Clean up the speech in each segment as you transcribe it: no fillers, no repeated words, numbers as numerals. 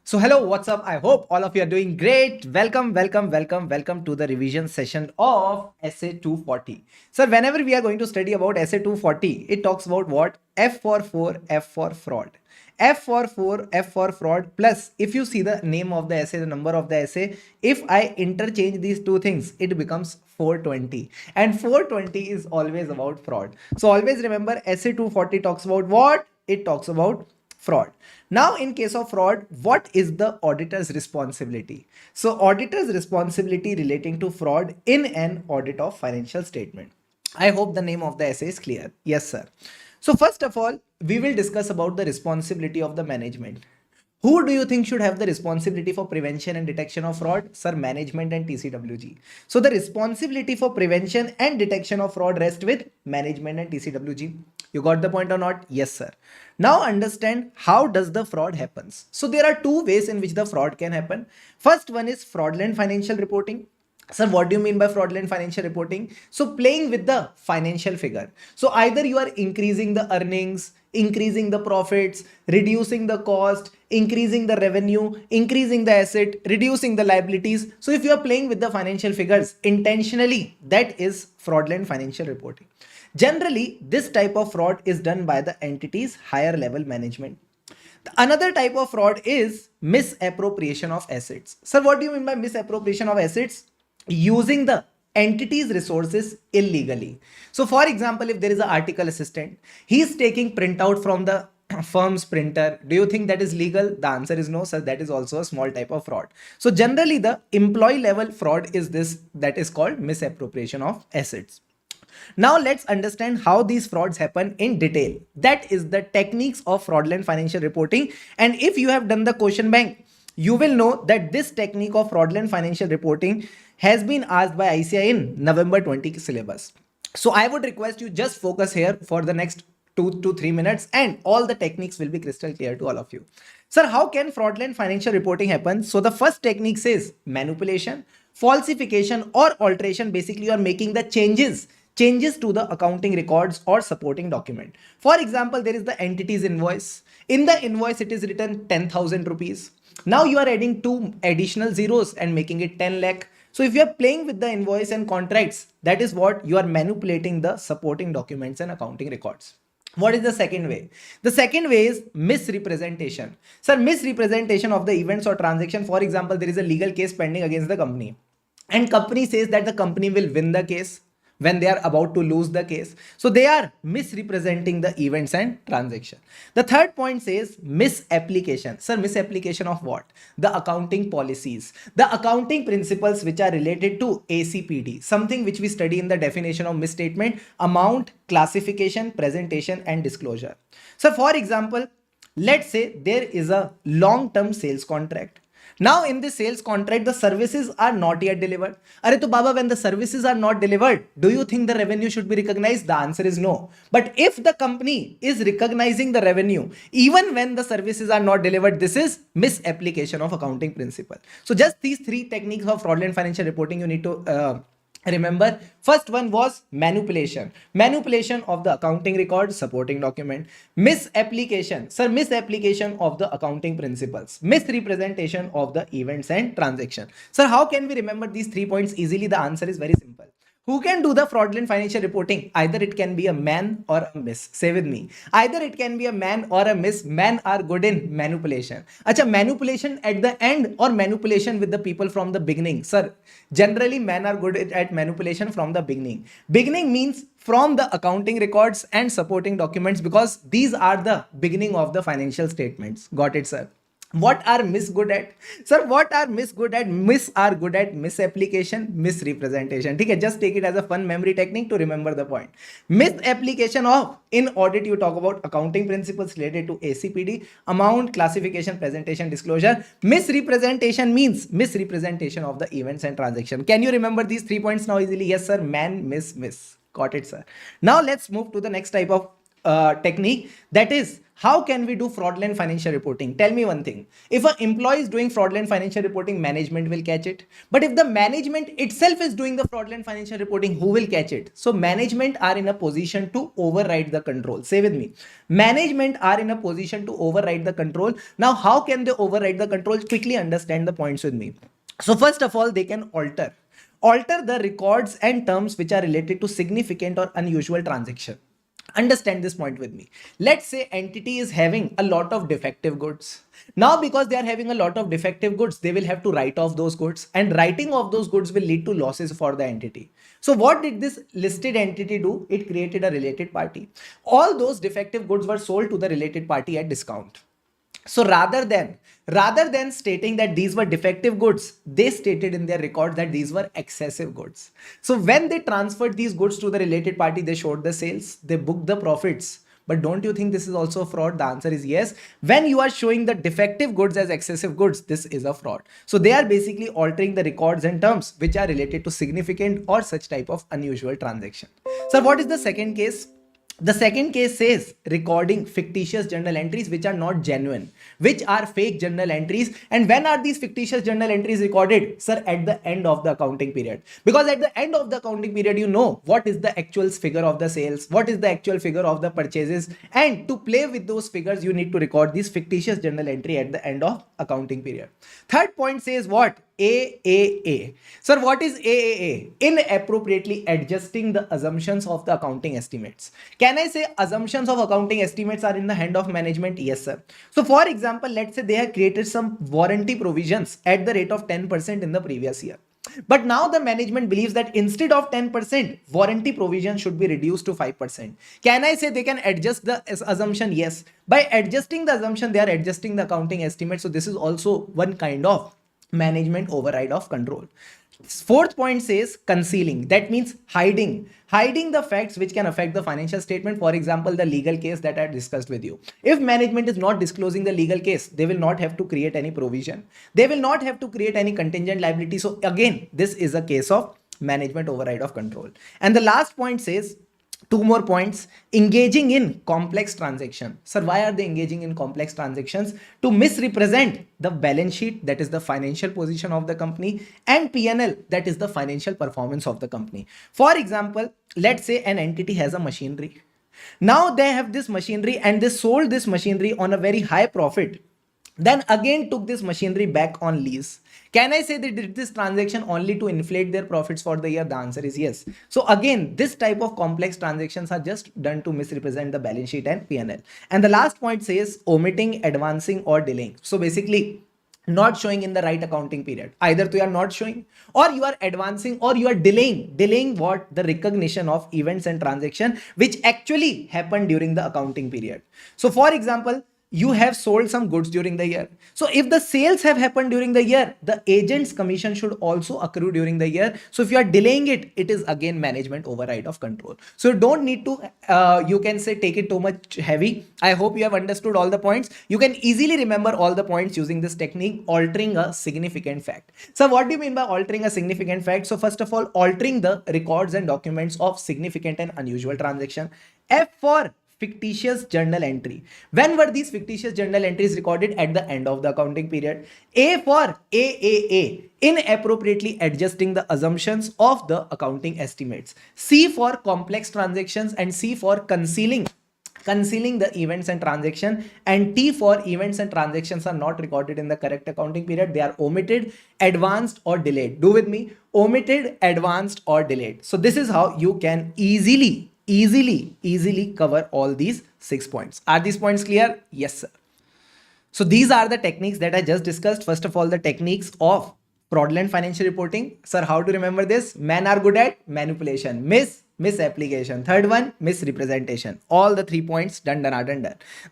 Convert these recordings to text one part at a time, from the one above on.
So hello, what's up? I hope all of you are doing great. Welcome to the revision session of Essay 240. So whenever we are going to study about Essay 240, it talks about what? F for 4, F for fraud. F for 4, F for fraud plus if you see the name of the essay, the number of the essay, if I interchange these two things, it becomes 420. And 420 is always about fraud. So always remember Essay 240 talks about what? It talks about fraud. Now, in case of fraud, what is the auditor's responsibility? So, auditor's responsibility relating to fraud in an audit of financial statement. I hope the name of the essay is clear. Yes, sir. So, first of all, we will discuss about the responsibility of the management. Who do you think should have the responsibility for prevention and detection of fraud? Sir, management and TCWG. So the responsibility for prevention and detection of fraud rests with management and TCWG. You got the point or not? Yes, sir. Now understand how does the fraud happens. So there are two ways in which the fraud can happen. First one is fraudulent financial reporting. Sir, what do you mean by fraudulent financial reporting? So playing with the financial figure. So either you are increasing the earnings, increasing the profits, reducing the cost, increasing the revenue, increasing the asset, reducing the liabilities. So if you are playing with the financial figures intentionally, that is fraudulent financial reporting. Generally, this type of fraud is done by the entity's higher level management. Another type of fraud is misappropriation of assets. Sir, what do you mean by misappropriation of assets? Using the entity's resources illegally. So for example, if there is an article assistant, he is taking printout from the firm's printer. Do you think that is legal? The answer is no, sir. That is also a small type of fraud. So generally the employee level fraud is this, that is called misappropriation of assets. Now let's understand how these frauds happen in detail. That is the techniques of fraudulent financial reporting. And if you have done the question bank, you will know that this technique of fraudulent financial reporting has been asked by ICI in November 20 syllabus. So I would request you just focus here for the next 2 to 3 minutes and all the techniques will be crystal clear to all of you. Sir, how can fraudulent financial reporting happen? So the first technique says manipulation, falsification or alteration. Basically, you are making the changes to the accounting records or supporting document. For example, there is the entity's invoice. In the invoice, it is written 10,000 rupees. Now you are adding two additional zeros and making it 10 lakh. So if you are playing with the invoice and contracts, that is what you are manipulating the supporting documents and accounting records. What is the second way? The second way is misrepresentation. Sir, misrepresentation of the events or transaction. For example, there is a legal case pending against the company and company says that the company will win the case when they are about to lose the case. So they are misrepresenting the events and transaction. The third point says misapplication. Sir, misapplication of what? The accounting policies, the accounting principles which are related to ACPD, something which we study in the definition of misstatement: amount, classification, presentation and disclosure. So for example, let's say there is a long-term sales contract. Now in the sales contract, the services are not yet delivered. Are to Baba, when the services are not delivered, do you think the revenue should be recognized? The answer is no. But if the company is recognizing the revenue, even when the services are not delivered, this is misapplication of accounting principle. So just these three techniques of fraudulent financial reporting you need to remember. First one was manipulation of the accounting record, supporting document. Misapplication, sir, misapplication of the accounting principles. Misrepresentation of the events and transaction. Sir, how can we remember these 3 points easily? The answer is very simple. Who can do the fraudulent financial reporting? Either it can be a man or a miss. Say with me. Either it can be a man or a miss. Men are good in manipulation. Acha, manipulation at the end or manipulation with the people from the beginning? Sir, generally men are good at manipulation from the beginning. Beginning means from the accounting records and supporting documents, because these are the beginning of the financial statements. Got it, sir? What are miss good at? Sir, what are miss good at? Miss are good at misapplication, misrepresentation. Okay, just take it as a fun memory technique to remember the point. Misapplication of, in audit you talk about accounting principles related to ACPD: amount, classification, presentation, disclosure. Misrepresentation means misrepresentation of the events and transaction. Can you remember these 3 points now easily? Yes, sir. Man, miss. Got it, sir. Now let's move to the next type of technique, that is, how can we do fraudulent financial reporting? Tell me one thing. If an employee is doing fraudulent financial reporting, management will catch it. But if the management itself is doing the fraudulent financial reporting, who will catch it? So management are in a position to override the control. Say with me. Management are in a position to override the control. Now, how can they override the control? Quickly understand the points with me. So first of all, they can alter the records and terms which are related to significant or unusual transaction. Understand this point with me. Let's say entity is having a lot of defective goods. Now, because they are having a lot of defective goods, they will have to write off those goods, and writing off those goods will lead to losses for the entity. So what did this listed entity do? It created a related party. All those defective goods were sold to the related party at discount. So rather than stating that these were defective goods, they stated in their records that these were excessive goods. So when they transferred these goods to the related party, they showed the sales, they booked the profits. But don't you think this is also a fraud? The answer is yes. When you are showing the defective goods as excessive goods, this is a fraud. So they are basically altering the records and terms which are related to significant or such type of unusual transaction. So what is the second case? The second case says recording fictitious journal entries which are not genuine, which are fake journal entries. And when are these fictitious journal entries recorded? Sir, at the end of the accounting period. Because at the end of the accounting period, you know what is the actual figure of the sales, what is the actual figure of the purchases. And to play with those figures, you need to record this fictitious journal entry at the end of accounting period. Third point says what? AAA. Sir, what is AAA? Inappropriately adjusting the assumptions of the accounting estimates. Can I say assumptions of accounting estimates are in the hand of management? Yes, sir. So for example, let's say they have created some warranty provisions at the rate of 10% in the previous year. But now the management believes that instead of 10%, warranty provision should be reduced to 5%. Can I say they can adjust the assumption? Yes. By adjusting the assumption, they are adjusting the accounting estimate. So this is also one kind of management override of control. Fourth point says concealing. That means hiding the facts which can affect the financial statement. For example, the legal case that I discussed with you. If management is not disclosing the legal case, they will not have to create any provision. They will not have to create any contingent liability. So again, this is a case of management override of control. And the last point says, two more points, engaging in complex transaction. Sir, why are they engaging in complex transactions? To misrepresent the balance sheet, that is the financial position of the company, and P&L, that is the financial performance of the company. For example, let's say an entity has a machinery. Now they have this machinery and they sold this machinery on a very high profit, then again took this machinery back on lease. Can I say they did this transaction only to inflate their profits for the year? The answer is yes. So again, this type of complex transactions are just done to misrepresent the balance sheet and P&L. And the last point says omitting, advancing or delaying. So basically, not showing in the right accounting period. Either you are not showing, or you are advancing, or you are delaying what? The recognition of events and transaction which actually happened during the accounting period. So for example, you have sold some goods during the year. So if the sales have happened during the year, the agent's commission should also accrue during the year. So if you are delaying it, it is again management override of control. So you don't need to, you can say, take it too much heavy. I hope you have understood all the points. You can easily remember all the points using this technique, altering a significant fact. So what do you mean by altering a significant fact? So first of all, altering the records and documents of significant and unusual transaction. F for fictitious journal entry. When were these fictitious journal entries recorded? At the end of the accounting period. A for AAA, inappropriately adjusting the assumptions of the accounting estimates. C for complex transactions, and C for concealing the events and transaction, and T for events and transactions are not recorded in the correct accounting period. They are omitted, advanced or delayed. Do with me, omitted, advanced or delayed. So this is how you can easily cover all these 6 points. Are these points clear? Yes, sir. So these are the techniques that I just discussed. First of all, the techniques of fraudulent financial reporting. Sir, how to remember this? Men are good at manipulation, misapplication. Third one, misrepresentation. All the 3 points done.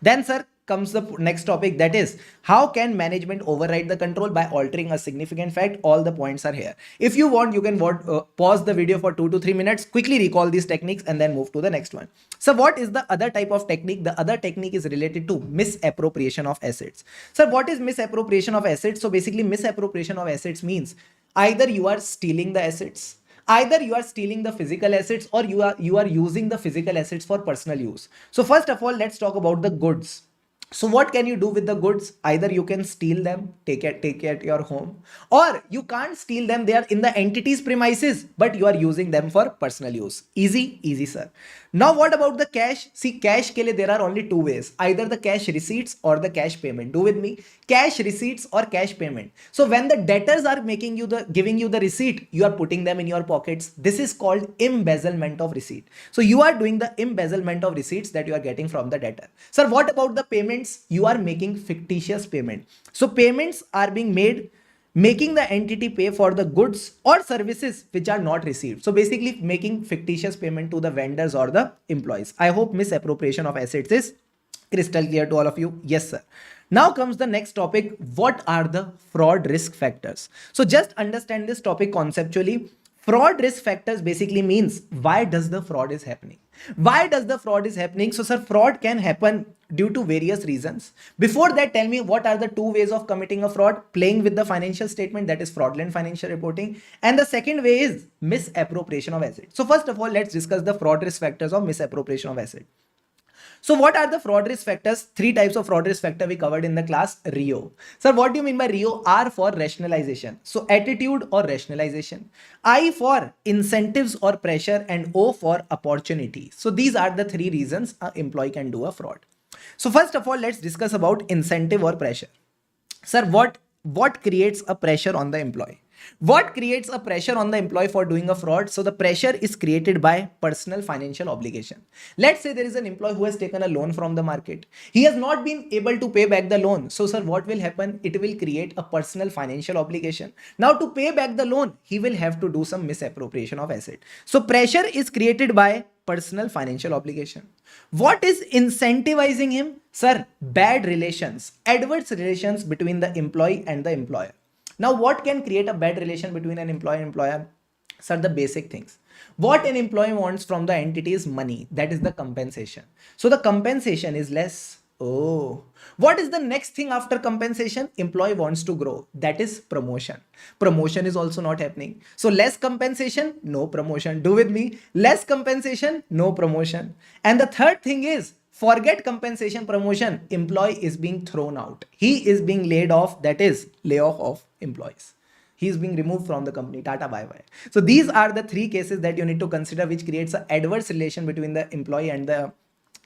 Then sir, comes the next topic, that is how can management override the control by altering a significant fact. All the points are here. If you want, you can pause the video for 2 to 3 minutes, quickly recall these techniques and then move to the next one. So what is the other type of technique? The other technique is related to misappropriation of assets. So what is misappropriation of assets? So basically, misappropriation of assets means either you are stealing the assets, Either you are stealing the physical assets or you are using the physical assets for personal use. So first of all, let's talk about the goods. So what can you do with the goods? Either you can steal them, take it at your home, or you can't steal them. They are in the entity's premises, but you are using them for personal use. Easy, sir. Now what about the cash? See, cash ke liye there are only two ways: either the cash receipts or the cash payment. Do with me, cash receipts or cash payment. So when the debtors are giving you the receipt, you are putting them in your pockets. This is called embezzlement of receipt. So you are doing the embezzlement of receipts that you are getting from the debtor. Sir, what about the payments? You are making fictitious payment. So payments are being made, making the entity pay for the goods or services which are not received. So basically making fictitious payment to the vendors or the employees. I hope misappropriation of assets is crystal clear to all of you. Yes, sir. Now comes the next topic. What are the fraud risk factors? So just understand this topic conceptually. Fraud risk factors basically means why does the fraud is happening? Why does the fraud is happening? So sir, fraud can happen due to various reasons. Before that, tell me what are the two ways of committing a fraud? Playing with the financial statement, that is fraudulent financial reporting. And the second way is misappropriation of assets. So first of all, let's discuss the fraud risk factors of misappropriation of assets. So what are the fraud risk factors? Three types of fraud risk factor we covered in the class RIO. Sir, what do you mean by RIO? R for rationalization. So attitude or rationalization. I for incentives or pressure, and O for opportunity. So these are the three reasons an employee can do a fraud. So first of all, let's discuss about incentive or pressure. Sir, what creates a pressure on the employee? What creates a pressure on the employee for doing a fraud? So the pressure is created by personal financial obligation. Let's say there is an employee who has taken a loan from the market. He has not been able to pay back the loan. So sir, what will happen? It will create a personal financial obligation. Now to pay back the loan, he will have to do some misappropriation of asset. So pressure is created by personal financial obligation. What is incentivizing him? Sir, bad relations, adverse relations between the employee and the employer. Now, what can create a bad relation between an employee and employer? Sir, the basic things. What an employee wants from the entity is money. That is the compensation. So the compensation is less. Oh, what is the next thing after compensation? Employee wants to grow. That is promotion. Promotion is also not happening. So less compensation, no promotion. Do with me. Less compensation, no promotion. And the third thing is, forget compensation, promotion, employee is being thrown out. He is being laid off, that is layoff of employees. He is being removed from the company, tata bye bye. So these are the three cases that you need to consider which creates an adverse relation between the employee and the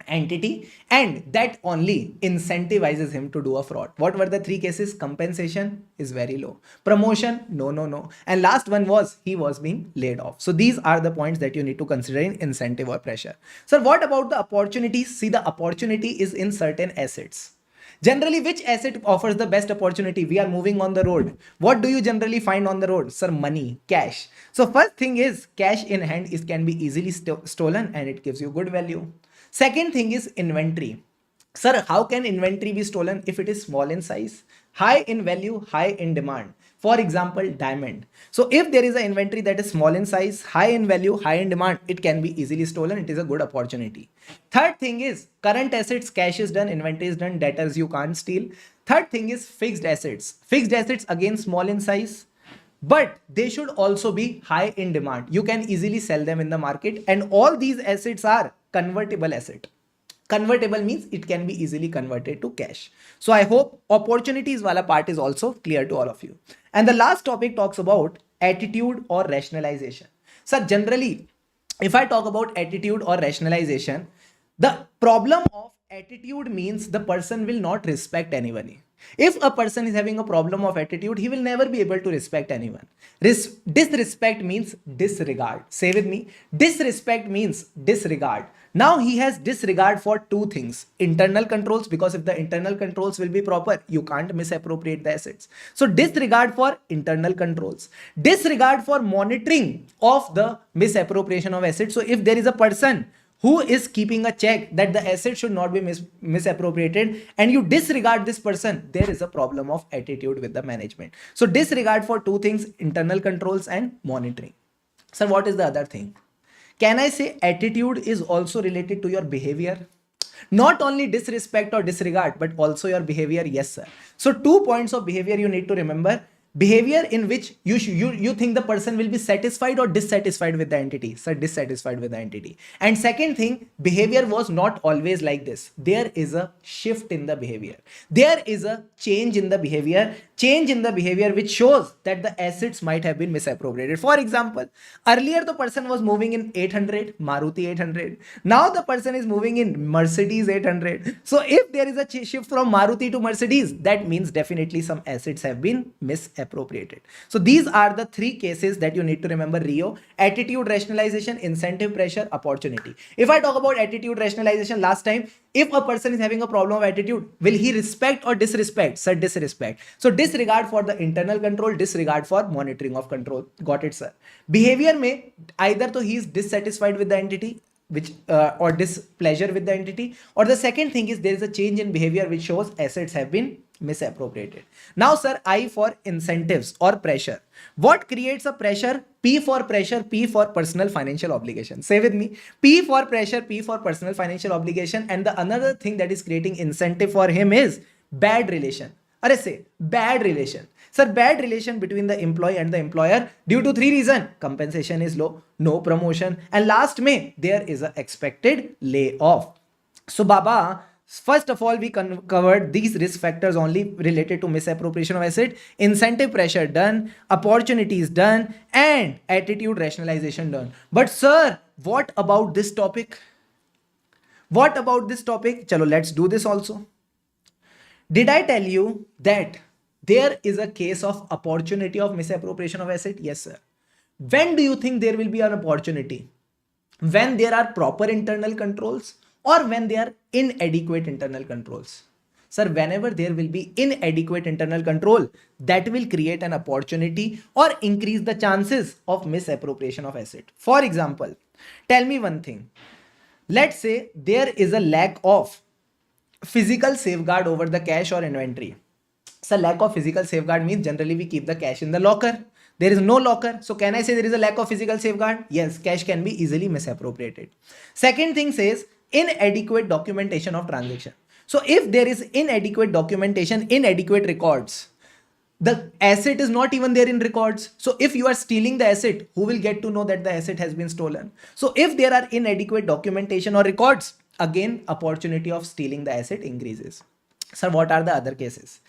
entity, and that only incentivizes him to do a fraud. What were the three cases? Compensation is very low, promotion no, and last one was he was being laid off. So these are the points that you need to consider in incentive or pressure. So what about the opportunities? See, the opportunity is in certain assets. Generally, which asset offers the best opportunity? We are moving on the road. What do you generally find on the road? Sir, money, cash. So first thing is cash in hand can be easily stolen, and it gives you good value. Second thing is inventory. Sir, how can inventory be stolen? If it is small in size, high in value, high in demand. For example, diamond. So if there is an inventory that is small in size, high in value, high in demand, it can be easily stolen. It is a good opportunity. Third thing is current assets, cash is done, inventory is done, debtors you can't steal. Third thing is fixed assets. Fixed assets again small in size, but they should also be high in demand. You can easily sell them in the market, and all these assets are convertible asset. Convertible means it can be easily converted to cash. So I hope opportunities wala part is also clear to all of you. And the last topic talks about attitude or rationalization. So generally, if I talk about attitude or rationalization, the problem of attitude means the person will not respect anyone. If a person is having a problem of attitude, he will never be able to respect anyone. Disrespect means disregard. Say with me, disrespect means disregard. Now he has disregard for two things: internal controls, because if the internal controls will be proper, you can't misappropriate the assets. So disregard for internal controls, disregard for monitoring of the misappropriation of assets. So if there is a person who is keeping a check that the asset should not be misappropriated, and you disregard this person, there is a problem of attitude with the management. So disregard for two things: internal controls and monitoring. Sir, what is the other thing? Can I say attitude is also related to your behavior? Not only disrespect or disregard, but also your behavior. Yes, sir. So 2 points of behavior you need to remember. behavior in which you think the person will be satisfied or dissatisfied with the entity. Sir, dissatisfied with the entity. And second thing, behavior was not always like this. There is a shift in the behavior. There is a change in the behavior which shows that the assets might have been misappropriated. For example, earlier the person was moving in 800 Maruti 800. Now the person is moving in Mercedes 800. So if there is a shift from Maruti to Mercedes, that means definitely some assets have been misappropriated. So these are the three cases that you need to remember, Rio: attitude rationalization, incentive pressure, opportunity. If I talk about attitude rationalization last time, if a person is having a problem of attitude, will he respect or disrespect? Sir, disrespect. So disregard for the internal control, disregard for monitoring of control. Got it, sir? Behavior may either तो he is dissatisfied with the entity, which or displeasure with the entity, or the second thing is there is a change in behavior which shows assets have been misappropriated. Now, sir, I for incentives or pressure. What creates a pressure? P for pressure, P for personal financial obligation. Say with me, P for pressure, P for personal financial obligation. And the another thing that is creating incentive for him is bad relation. Or say bad relation. Sir, bad relation between the employee and the employer due to three reasons. Compensation is low, no promotion, and last May there is a expected layoff. So Baba, first of all, we covered these risk factors only related to misappropriation of asset, incentive pressure done, opportunities done, and attitude rationalization done. But sir, what about this topic? What about this topic? Chalo, let's do this also. Did I tell you that there is a case of opportunity of misappropriation of asset? Yes, sir. When do you think there will be an opportunity? When there are proper internal controls or when there are inadequate internal controls? Sir, whenever there will be inadequate internal control, that will create an opportunity or increase the chances of misappropriation of asset. For example, tell me one thing. Let's say there is a lack of physical safeguard over the cash or inventory. So lack of physical safeguard means generally we keep the cash in the locker. There is no locker. So can I say there is a lack of physical safeguard? Yes, cash can be easily misappropriated. Second thing says inadequate documentation of transaction. So if there is inadequate documentation, inadequate records, the asset is not even there in records. So if you are stealing the asset, who will get to know that the asset has been stolen? So if there are inadequate documentation or records, again, opportunity of stealing the asset increases. Sir, what are the other cases?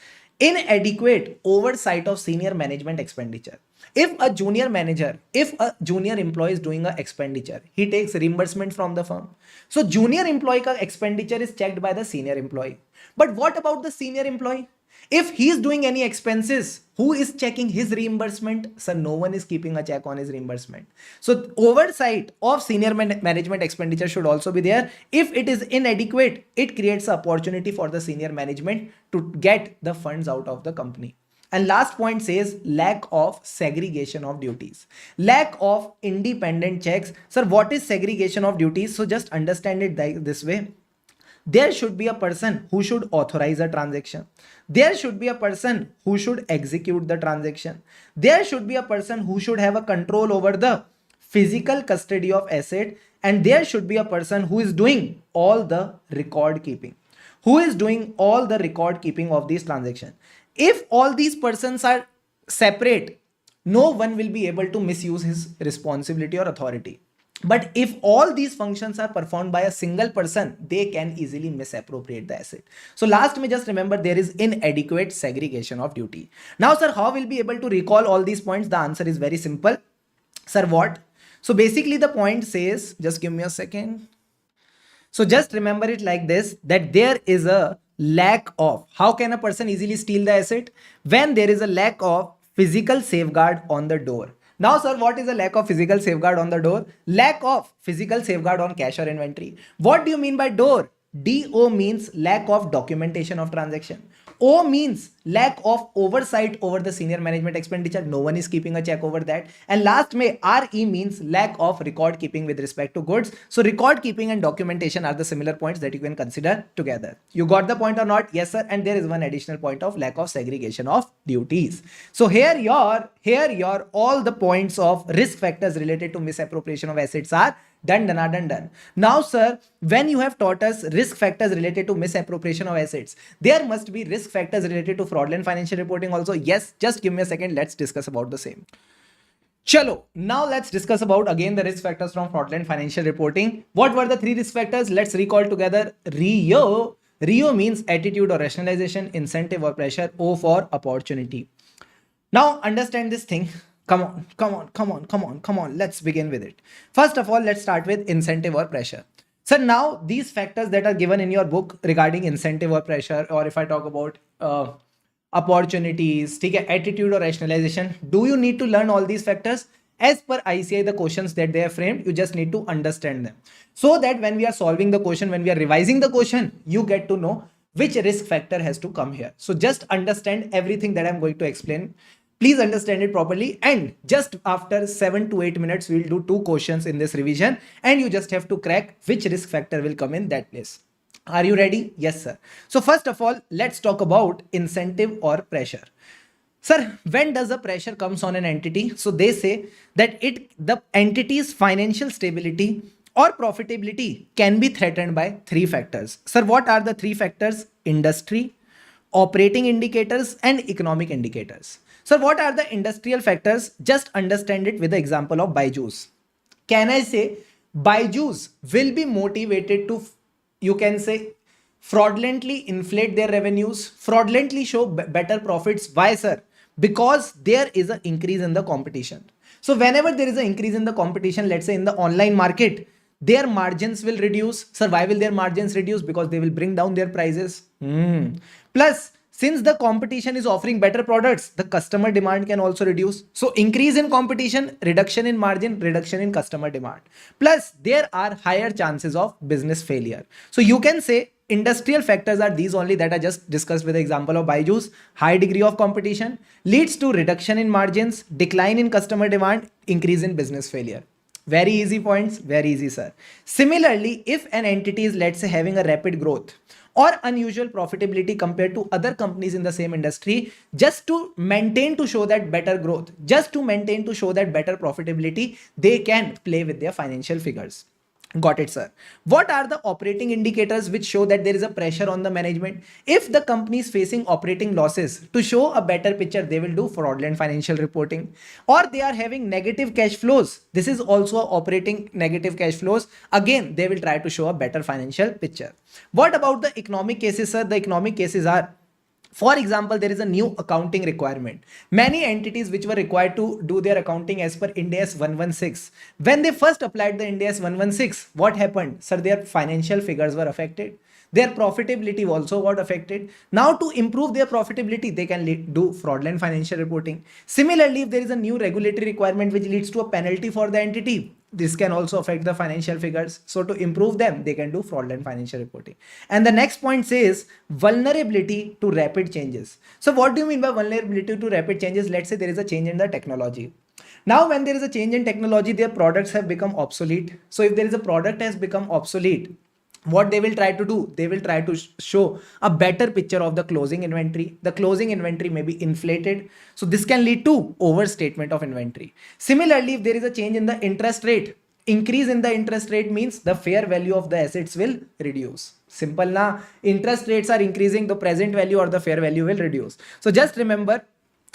Inadequate oversight of senior management expenditure. If a junior manager, if a junior employee is doing an expenditure, he takes reimbursement from the firm. So junior employee ka expenditure is checked by the senior employee. But what about the senior employee? If he is doing any expenses, who is checking his reimbursement? Sir, no one is keeping a check on his reimbursement. So oversight of senior management expenditure should also be there. If it is inadequate, it creates an opportunity for the senior management to get the funds out of the company. And last point says lack of segregation of duties. Lack of independent checks. Sir, what is segregation of duties? So just understand it this way. There should be a person who should authorize a transaction. There should be a person who should execute the transaction. There should be a person who should have a control over the physical custody of asset. And there should be a person who is doing all the record keeping. Who is doing all the record keeping of these transactions. If all these persons are separate, no one will be able to misuse his responsibility or authority. But if all these functions are performed by a single person, they can easily misappropriate the asset. So last me just remember there is inadequate segregation of duty. Now, sir, how will be able to recall all these points? The answer is very simple. Sir, what? So basically the point says, just give me a second. So just remember it like this, that there is a lack of, how can a person easily steal the asset? When there is a lack of physical safeguard on the door. Now, sir, what is a lack of physical safeguard on the door? Lack of physical safeguard on cash or inventory. What do you mean by door? DO means lack of documentation of transaction. O means lack of oversight over the senior management expenditure. No one is keeping a check over that. And last may RE means lack of record keeping with respect to goods. So record keeping and documentation are the similar points that you can consider together. You got the point or not? Yes, sir. And there is one additional point of lack of segregation of duties. So here your all the points of risk factors related to misappropriation of assets are Done, done, done, done. Now, sir, when you have taught us risk factors related to misappropriation of assets, there must be risk factors related to fraudulent financial reporting also. Yes, just give me a second. Let's discuss about the same. Chalo, now let's discuss about again the risk factors from fraudulent financial reporting. What were the three risk factors? Let's recall together. Rio means attitude or rationalization, incentive or pressure, O for opportunity. Now understand this thing. Come on. Let's begin with it. First of all, let's start with incentive or pressure. So now these factors that are given in your book regarding incentive or pressure, or if I talk about opportunities, ठीक है, attitude or rationalization, do you need to learn all these factors? As per ICI, the questions that they have framed, you just need to understand them. So that when we are solving the question, when we are revising the question, you get to know which risk factor has to come here. So just understand everything that I'm going to explain. Please understand it properly. And just after 7 to 8 minutes, we'll do 2 questions in this revision. And you just have to crack which risk factor will come in that place. Are you ready? Yes, sir. So first of all, let's talk about incentive or pressure. Sir, when does a pressure comes on an entity? So they say that the entity's financial stability or profitability can be threatened by 3 factors. Sir, what are the 3 factors? Industry, operating indicators, and economic indicators. So what are the industrial factors? Just understand it with the example of Byju's. Can I say Byju's will be motivated to, you can say, fraudulently inflate their revenues, fraudulently show better profits? Why, sir? Because there is an increase in the competition. So whenever there is an increase in the competition, let's say in the online market, their margins will reduce. Sir, why will their margins reduce? Because they will bring down their prices. Plus, since the competition is offering better products, the customer demand can also reduce. So increase in competition, reduction in margin, reduction in customer demand. Plus, there are higher chances of business failure. So you can say industrial factors are these only that I just discussed with the example of Byju's. High degree of competition leads to reduction in margins, decline in customer demand, increase in business failure. Very easy points, very easy, sir. Similarly, if an entity is, let's say, having a rapid growth or unusual profitability compared to other companies in the same industry, just to maintain to show that better growth, just to maintain to show that better profitability, they can play with their financial figures. Got it, sir. What are the operating indicators which show that there is a pressure on the management? If the company is facing operating losses, to show a better picture, they will do fraudulent financial reporting. Or they are having negative cash flows. This is also operating negative cash flows. Again, they will try to show a better financial picture. What about the economic cases, sir? The economic cases are, for example, there is a new accounting requirement. Many entities which were required to do their accounting as per Ind AS 116. When they first applied the Ind AS 116, what happened? Sir, their financial figures were affected. Their profitability also got affected. Now to improve their profitability, they can do fraudulent financial reporting. Similarly, if there is a new regulatory requirement which leads to a penalty for the entity, this can also affect the financial figures. So to improve them, they can do fraudulent financial reporting. And the next point says vulnerability to rapid changes. So what do you mean by vulnerability to rapid changes? Let's say there is a change in the technology. Now, when there is a change in technology, their products have become obsolete. So if there is a product has become obsolete, what they will try to do? They will try to show a better picture of the closing inventory. The closing inventory may be inflated. So this can lead to overstatement of inventory. Similarly, if there is a change in the interest rate, increase in the interest rate means the fair value of the assets will reduce. Simple na? Interest rates are increasing, the present value or the fair value will reduce. So just remember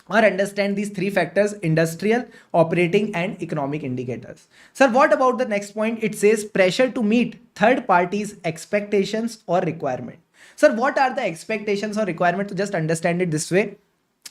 or understand these 3 factors: industrial, operating, and economic indicators. Sir, what about the next point? It says pressure to meet third parties' expectations or requirement. Sir, what are the expectations or requirement? To just understand it this way.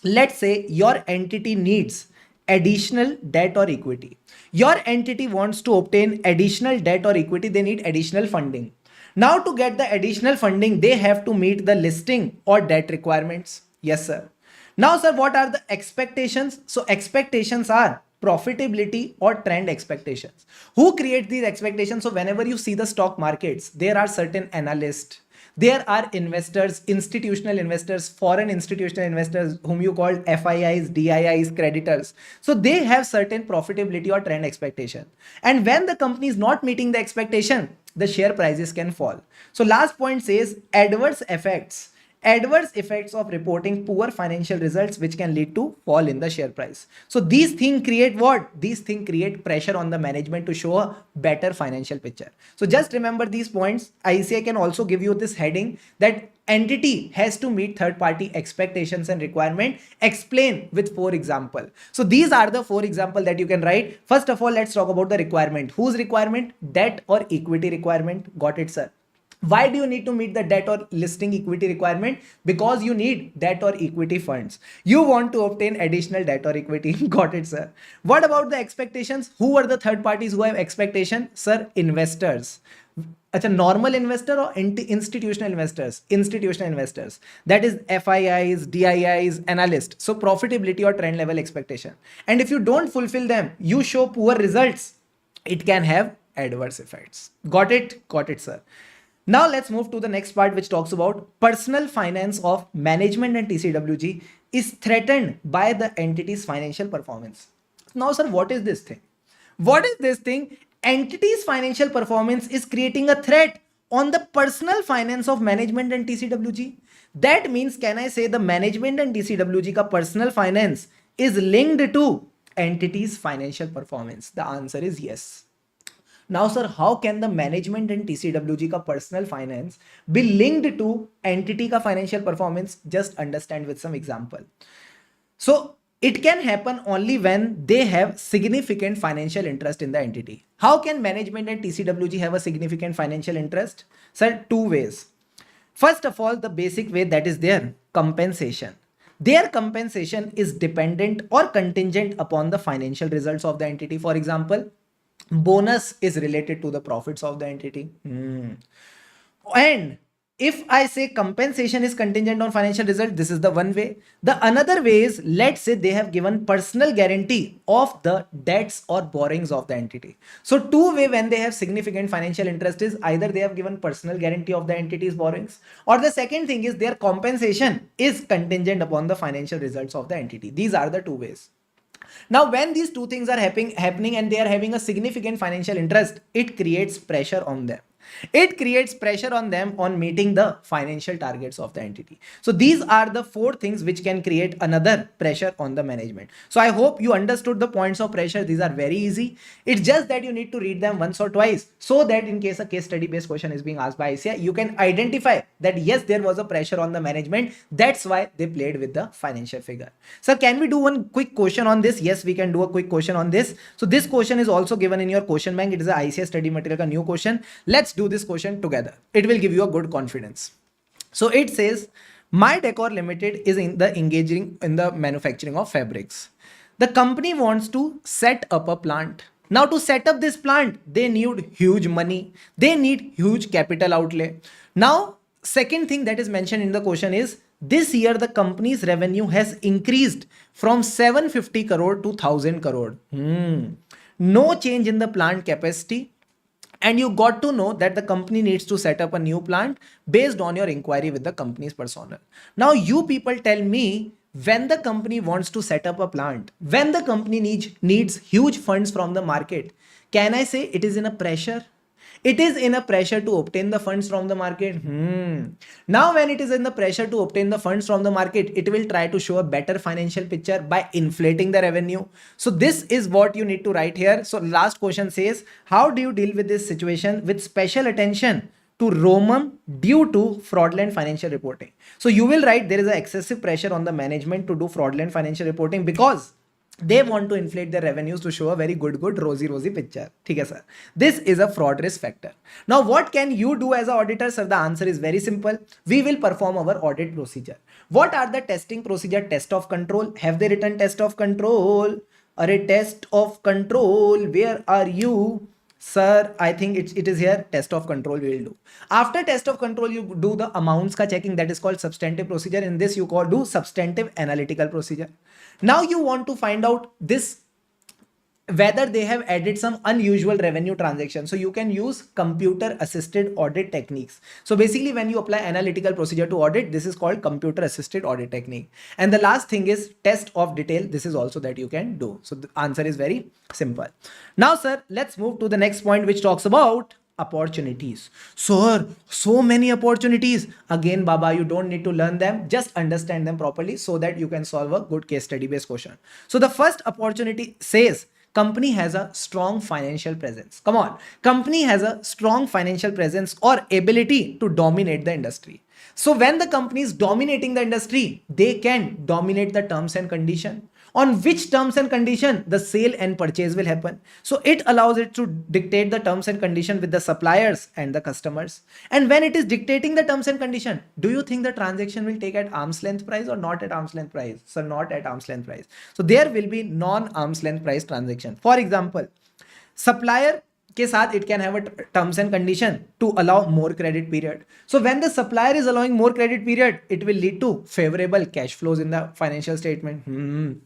Let's say your entity needs additional debt or equity. Your entity wants to obtain additional debt or equity. They need additional funding. Now to get the additional funding, they have to meet the listing or debt requirements. Yes, sir. Now, sir, what are the expectations? So expectations are profitability or trend expectations. Who create these expectations? So whenever you see the stock markets, there are certain analysts, there are investors, institutional investors, foreign institutional investors, whom you call FIIs, DIIs, creditors. So they have certain profitability or trend expectation. And when the company is not meeting the expectation, the share prices can fall. So last point says adverse effects adverse effects of reporting poor financial results, which can lead to fall in the share price. So these things create what? These things create pressure on the management to show a better financial picture. So just remember these points. ICI can also give you this heading that entity has to meet third party expectations and requirement. Explain with 4 example. So these are the 4 example that you can write. First of all, let's talk about the requirement. Whose requirement? Debt or equity requirement. Got it, sir? Why do you need to meet the debt or listing equity requirement? Because you need debt or equity funds. You want to obtain additional debt or equity. Got it, sir. What about the expectations? Who are the third parties who have expectation? Sir, investors. अच्छा, normal investor or institutional investors? Institutional investors. That is FIIs, DIIs, analysts. So profitability or trend level expectation. And if you don't fulfill them, you show poor results. It can have adverse effects. Got it? Got it, sir. Now let's move to the next part, which talks about personal finance of management and TCWG is threatened by the entity's financial performance. Now, sir, what is this thing? What is this thing? Entity's financial performance is creating a threat on the personal finance of management and TCWG. That means, can I say the management and TCWG ka personal finance is linked to entity's financial performance? The answer is yes. Now, sir, how can the management and TCWG ka personal finance be linked to entity ka financial performance? Just understand with some example. So it can happen only when they have significant financial interest in the entity. How can management and TCWG have a significant financial interest? Sir, 2 ways. First of all, the basic way that is their compensation. Their compensation is dependent or contingent upon the financial results of the entity. For example, bonus is related to the profits of the entity. And if I say compensation is contingent on financial result, this is the one way. The another way is, let's say they have given personal guarantee of the debts or borrowings of the entity. So 2 way when they have significant financial interest is either they have given personal guarantee of the entity's borrowings, or the second thing is their compensation is contingent upon the financial results of the entity. These are the 2 ways. Now, when these 2 things are happening and they are having a significant financial interest, it creates pressure on them. It creates pressure on them on meeting the financial targets of the entity. So these are the 4 things which can create another pressure on the management. So I hope you understood the points of pressure. These are very easy. It's just that you need to read them once or twice so that in case a case study based question is being asked by ICI, you can identify that yes, there was a pressure on the management. That's why they played with the financial figure. So can we do one quick question on this? Yes, we can do a quick question on this. So this question is also given in your question bank. It is a ICI study material, a new question. Let's do this question together. It will give you a good confidence. So it says, My Decor Limited is engaging in the manufacturing of fabrics. The company wants to set up a plant. Now to set up this plant, they need huge money. They need huge capital outlay. Now, second thing that is mentioned in the question is, this year the company's revenue has increased from 750 crore to 1000 crore. No change in the plant capacity. And you got to know that the company needs to set up a new plant based on your inquiry with the company's personnel. Now you people tell me, when the company wants to set up a plant, when the company needs huge funds from the market, can I say it is in a pressure? It is in a pressure to obtain the funds from the market. Now when it is in the pressure to obtain the funds from the market, it will try to show a better financial picture by inflating the revenue. So this is what you need to write here. So last question says, how do you deal with this situation? With special attention to ROMM due to fraudulent financial reporting. So you will write there is an excessive pressure on the management to do fraudulent financial reporting because they want to inflate their revenues to show a very good rosy picture. Okay, sir. This is a fraud risk factor. Now, what can you do as an auditor, sir? The answer is very simple. We will perform our audit procedure. What are the testing procedure? Test of control. Have they written test of control? Or a test of control? Where are you? Sir, I think it is here. Test of control we will do. After test of control, you do the amounts ka checking. That is called substantive procedure. In this, you do substantive analytical procedure. Now you want to find out this, whether they have added some unusual revenue transaction. So you can use computer assisted audit techniques. So basically when you apply analytical procedure to audit, this is called computer assisted audit technique. And the last thing is test of detail. This is also that you can do. So the answer is very simple. Now, sir, let's move to the next point, which talks about opportunities. Sir, so many opportunities. Again, Baba, you don't need to learn them. Just understand them properly so that you can solve a good case study based question. So the first opportunity says company has a strong financial presence. Come on. Company has a strong financial presence or ability to dominate the industry. So when the company is dominating the industry, they can dominate the terms and condition. On which terms and condition the sale and purchase will happen. So it allows it to dictate the terms and condition with the suppliers and the customers. And when it is dictating the terms and condition, do you think the transaction will take at arm's length price or not at arm's length price? So not at arm's length price. So there will be non-arm's length price transaction. For example, supplier के साथ it can have a terms and condition to allow more credit period. So when the supplier is allowing more credit period, it will lead to favorable cash flows in the financial statement.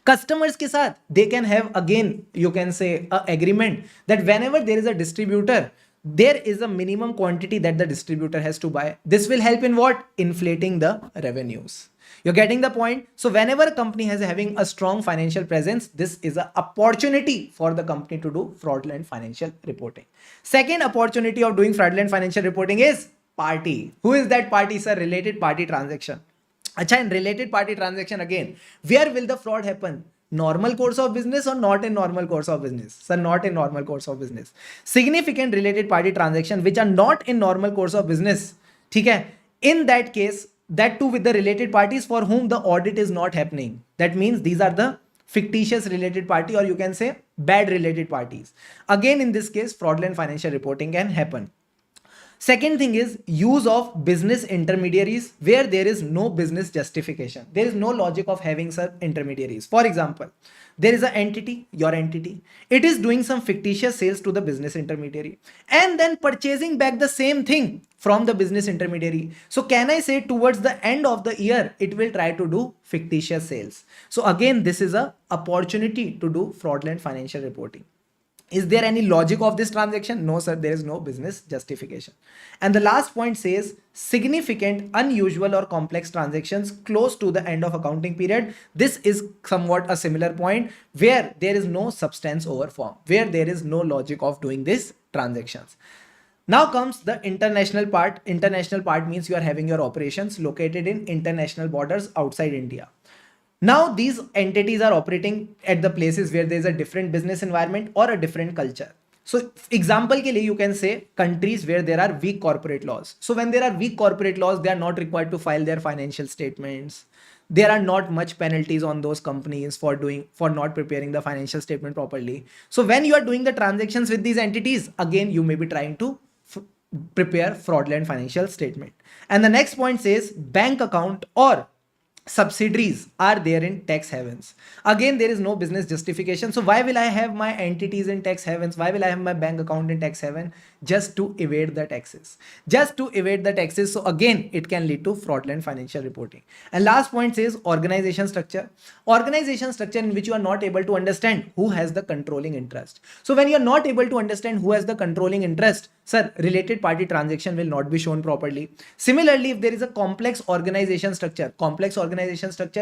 Customers के साथ they can have again you can say a agreement that whenever there is a distributor, there is a minimum quantity that the distributor has to buy. This will help in what? Inflating the revenues. You're getting the point? So whenever a company has having a strong financial presence, this is an opportunity for the company to do fraudulent financial reporting. Second opportunity of doing fraudulent financial reporting is party. Who is that party, sir? Related party transaction. Acha, in related party transaction again, where will the fraud happen? Normal course of business or not in normal course of business? Sir, not in normal course of business. Significant related party transaction which are not in normal course of business. ठीक है? In that case, that too with the related parties for whom the audit is not happening. That means these are the fictitious related party or you can say bad related parties. Again, in this case, fraudulent financial reporting can happen. Second thing is use of business intermediaries where there is no business justification. There is no logic of having such intermediaries. For example, there is an entity, your entity. It is doing some fictitious sales to the business intermediary and then purchasing back the same thing from the business intermediary. So can I say towards the end of the year, it will try to do fictitious sales. So again, this is an opportunity to do fraudulent financial reporting. Is there any logic of this transaction? No, sir, there is no business justification. And the last point says significant, unusual or complex transactions close to the end of accounting period. This is somewhat a similar point where there is no substance over form, where there is no logic of doing these transactions. Now comes the international part. International part means you are having your operations located in international borders outside India. Now these entities are operating at the places where there is a different business environment or a different culture. So example के लिए you can say countries where there are weak corporate laws. So when there are weak corporate laws, they are not required to file their financial statements. There are not much penalties on those companies for not preparing the financial statement properly. So when you are doing the transactions with these entities, again you may be trying to prepare fraudulent financial statement. And the next point says bank account or subsidiaries are there in tax havens. Again, there is no business justification. So why will I have my entities in tax havens? Why will I have my bank account in tax haven? Just to evade the taxes. Just to evade the taxes. So again, it can lead to fraudulent financial reporting. And last point says organization structure. Organization structure in which you are not able to understand who has the controlling interest. So when you are not able to understand who has the controlling interest, sir, related party transaction will not be shown properly. Similarly, if there is a complex organization structure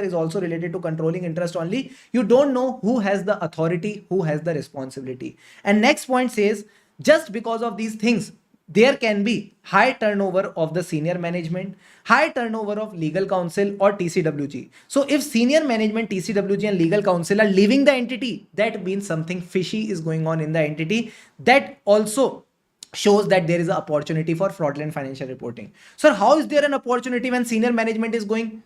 is also related to controlling interest only. You don't know who has the authority, who has the responsibility. And next point says, just because of these things, there can be high turnover of the senior management, high turnover of legal counsel or TCWG. So if senior management, TCWG and legal counsel are leaving the entity, that means something fishy is going on in the entity. That also shows that there is an opportunity for fraudulent financial reporting. So how is there an opportunity when senior management is going?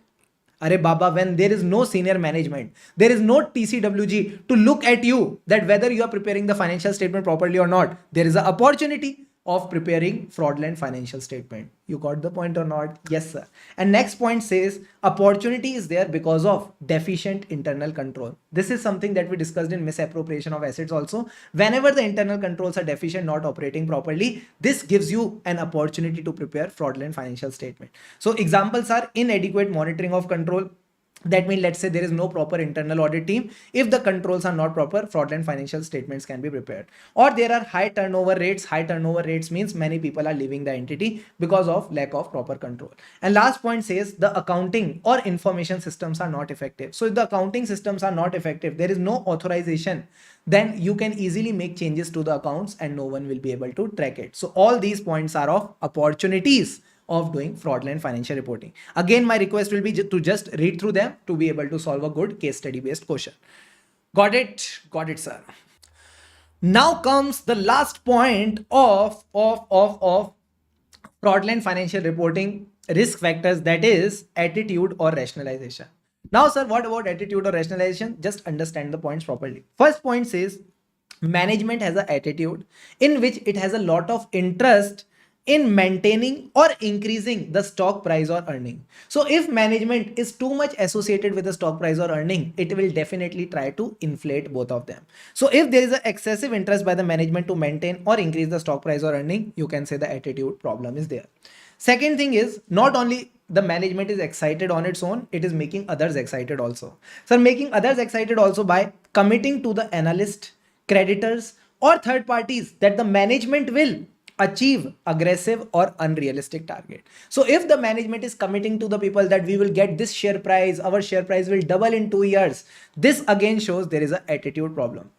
Arey Baba, when there is no senior management, there is no TCWG to look at you that whether you are preparing the financial statement properly or not, there is an opportunity of preparing fraudulent financial statement. You got the point or not? Yes, sir. And next point says opportunity is there because of deficient internal control. This is something that we discussed in misappropriation of assets also. Whenever the internal controls are deficient, not operating properly, this gives you an opportunity to prepare fraudulent financial statement. So examples are inadequate monitoring of control, That means, let's say there is no proper internal audit team. If the controls are not proper, fraudulent financial statements can be prepared. Or there are high turnover rates. High turnover rates means many people are leaving the entity because of lack of proper control. And last point says the accounting or information systems are not effective. So if the accounting systems are not effective, there is no authorization, then you can easily make changes to the accounts and no one will be able to track it. So all these points are of opportunities of doing fraudulent financial reporting. Again, my request will be to just read through them to be able to solve a good case study based question. Got it? Got it, sir. Now comes the last point of fraudulent financial reporting risk factors, that is attitude or rationalization. Now, sir, what about attitude or rationalization? Just understand the points properly. First point says management has an attitude in which it has a lot of interest in maintaining or increasing the stock price or earning. So if management is too much associated with the stock price or earning, it will definitely try to inflate both of them. So if there is an excessive interest by the management to maintain or increase the stock price or earning, you can say the attitude problem is there. Second thing is, not only the management is excited on its own, it is making others excited also. So making others excited also by committing to the analyst, creditors or third parties that the management will achieve aggressive or unrealistic target. So if the management is committing to the people that we will get this share price, our share price will double in 2 years, this again shows there is an attitude problem.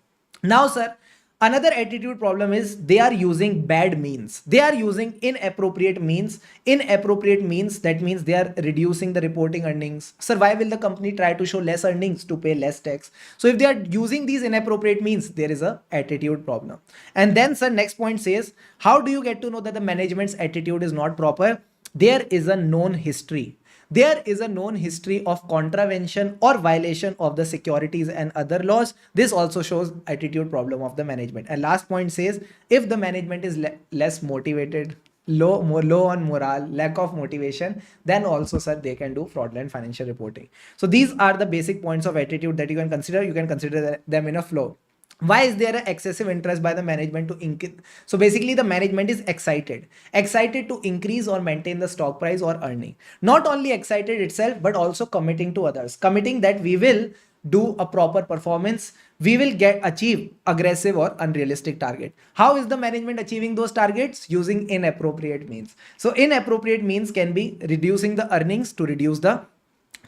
Now, sir, another attitude problem is they are using bad means. They are using inappropriate means. Inappropriate means, that means they are reducing the reporting earnings. Sir, why will the company try to show less earnings to pay less tax? So if they are using these inappropriate means, there is a attitude problem. And then, sir, next point says, how do you get to know that the management's attitude is not proper? There is a known history. There is a known history of contravention or violation of the securities and other laws. This also shows attitude problem of the management. And last point says, if the management is less motivated, low on morale, lack of motivation, then also, sir, they can do fraudulent financial reporting. So these are the basic points of attitude that you can consider. You can consider them in a flow. Why is there an excessive interest by the management to increase? So basically the management is excited to increase or maintain the stock price or earning. Not only excited itself, but also committing to others, committing that we will do a proper performance, we will achieve aggressive or unrealistic target. How is the management achieving those targets? Using inappropriate means. So inappropriate means can be reducing the earnings to reduce the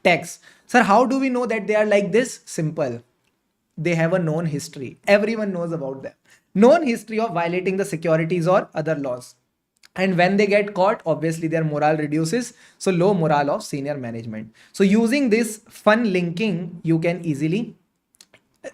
tax. Sir, how do we know that they are like this? Simple. They have a known history. Everyone knows about them. Known history of violating the securities or other laws. And when they get caught, obviously their morale reduces. So low morale of senior management. So using this fun linking, you can easily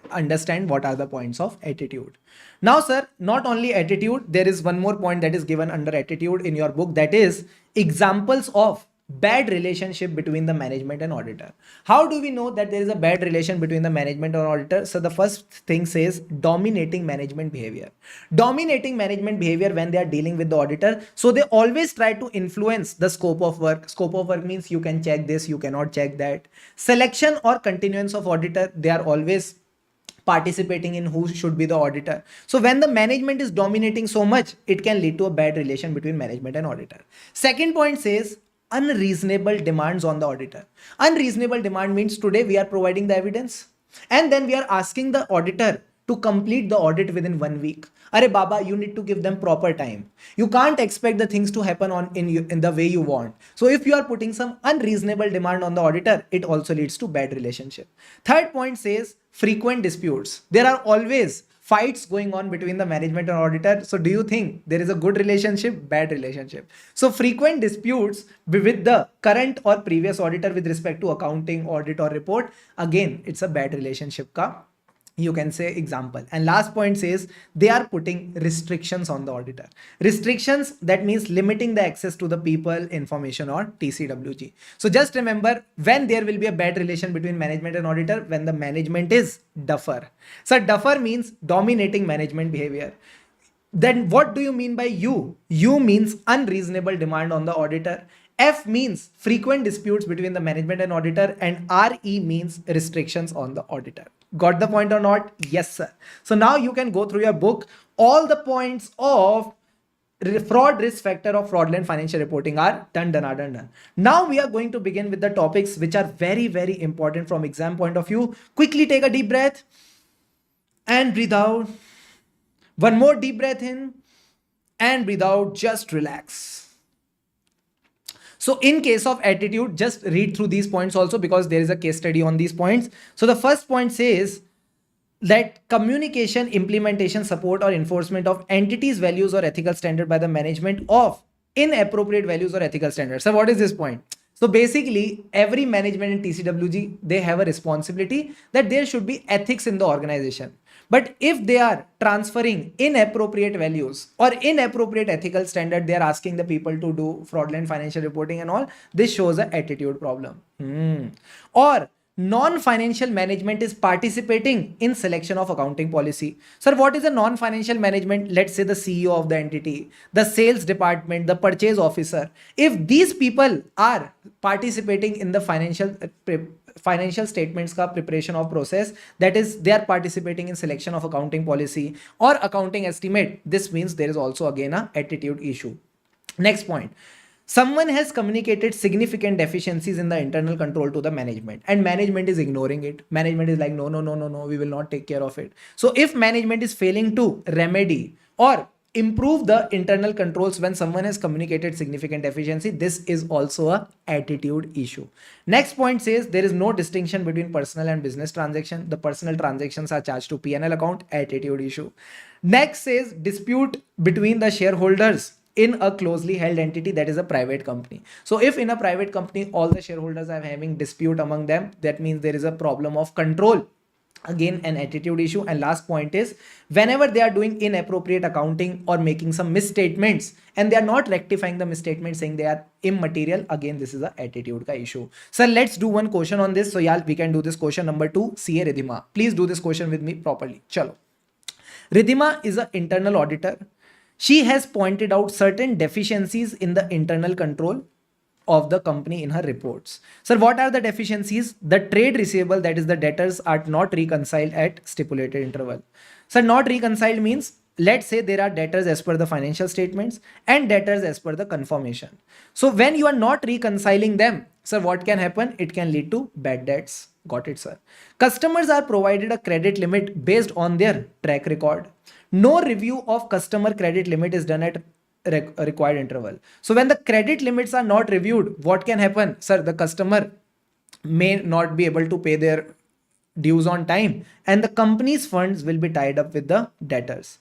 understand what are the points of attitude. Now, sir, not only attitude, there is one more point that is given under attitude in your book, that is examples of bad relationship between the management and auditor. How do we know that there is a bad relation between the management and auditor? So the first thing says dominating management behavior. Dominating management behavior when they are dealing with the auditor. So they always try to influence the scope of work. Scope of work means you can check this, you cannot check that. Selection or continuance of auditor, they are always participating in who should be the auditor. So when the management is dominating so much, it can lead to a bad relation between management and auditor. Second point says unreasonable demands on the auditor. Unreasonable demand means today we are providing the evidence and then we are asking the auditor to complete the audit within 1 week. Arey Baba, you need to give them proper time. You can't expect the things to happen in the way you want. So if you are putting some unreasonable demand on the auditor, it also leads to bad relationship. Third point says frequent disputes. There are always fights going on between the management and auditor. So do you think there is a good relationship? Bad relationship. So frequent disputes with the current or previous auditor with respect to accounting, audit or report, again, it's a bad relationship ka, you can say, example. And last point says they are putting restrictions on the auditor. Restrictions, that means limiting the access to the people, information or TCWG. So just remember, when there will be a bad relation between management and auditor, when the management is duffer. So duffer means dominating management behavior. Then what do you mean by U? U means unreasonable demand on the auditor. F means frequent disputes between the management and auditor, and RE means restrictions on the auditor. Got the point or not? Yes, sir. So now you can go through your book, all the points of fraud risk factor of fraudulent financial reporting are done. Now we are going to begin with the topics which are very, very important from exam point of view. Quickly take a deep breath and breathe out. One more deep breath in and breathe out. Just relax. So in case of attitude, just read through these points also because there is a case study on these points. So the first point says that communication, implementation, support or enforcement of entities, values or ethical standard by the management of inappropriate values or ethical standards. So what is this point? So basically every management in TCWG, they have a responsibility that there should be ethics in the organization. But if they are transferring inappropriate values or inappropriate ethical standard, they are asking the people to do fraudulent financial reporting and all, this shows an attitude problem. Or non-financial management is participating in selection of accounting policy. Sir, what is a non-financial management? Let's say the CEO of the entity, the sales department, the purchase officer. If these people are participating in the financial statements ka preparation of process, that is, they are participating in selection of accounting policy or accounting estimate, this means there is also again a attitude issue. Next point. Someone has communicated significant deficiencies in the internal control to the management and management is ignoring it. Management is like, no, we will not take care of it. So if management is failing to remedy or improve the internal controls when someone has communicated significant deficiency, this is also a attitude issue. Next point says there is no distinction between personal and business transaction. The personal transactions are charged to P&L account, attitude issue. Next says dispute between the shareholders in a closely held entity, that is a private company. So if in a private company all the shareholders are having dispute among them, that means there is a problem of control, again an attitude issue. And last point is whenever they are doing inappropriate accounting or making some misstatements and they are not rectifying the misstatements saying they are immaterial, again this is a attitude ka issue. So let's do one question on this. So yeah, we can do this question number 2. CA Ridhima, please do this question with me properly. Chalo. Ridhima is an internal auditor. She has pointed out certain deficiencies in the internal control of the company in her reports. Sir, what are the deficiencies? The trade receivable, that is the debtors, are not reconciled at stipulated interval. Sir, not reconciled means, let's say there are debtors as per the financial statements and debtors as per the confirmation. So when you are not reconciling them, sir, what can happen? It can lead to bad debts. Got it, sir. Customers are provided a credit limit based on their track record. No review of customer credit limit is done at required interval. So when the credit limits are not reviewed, what can happen? Sir, the customer may not be able to pay their dues on time and the company's funds will be tied up with the debtors.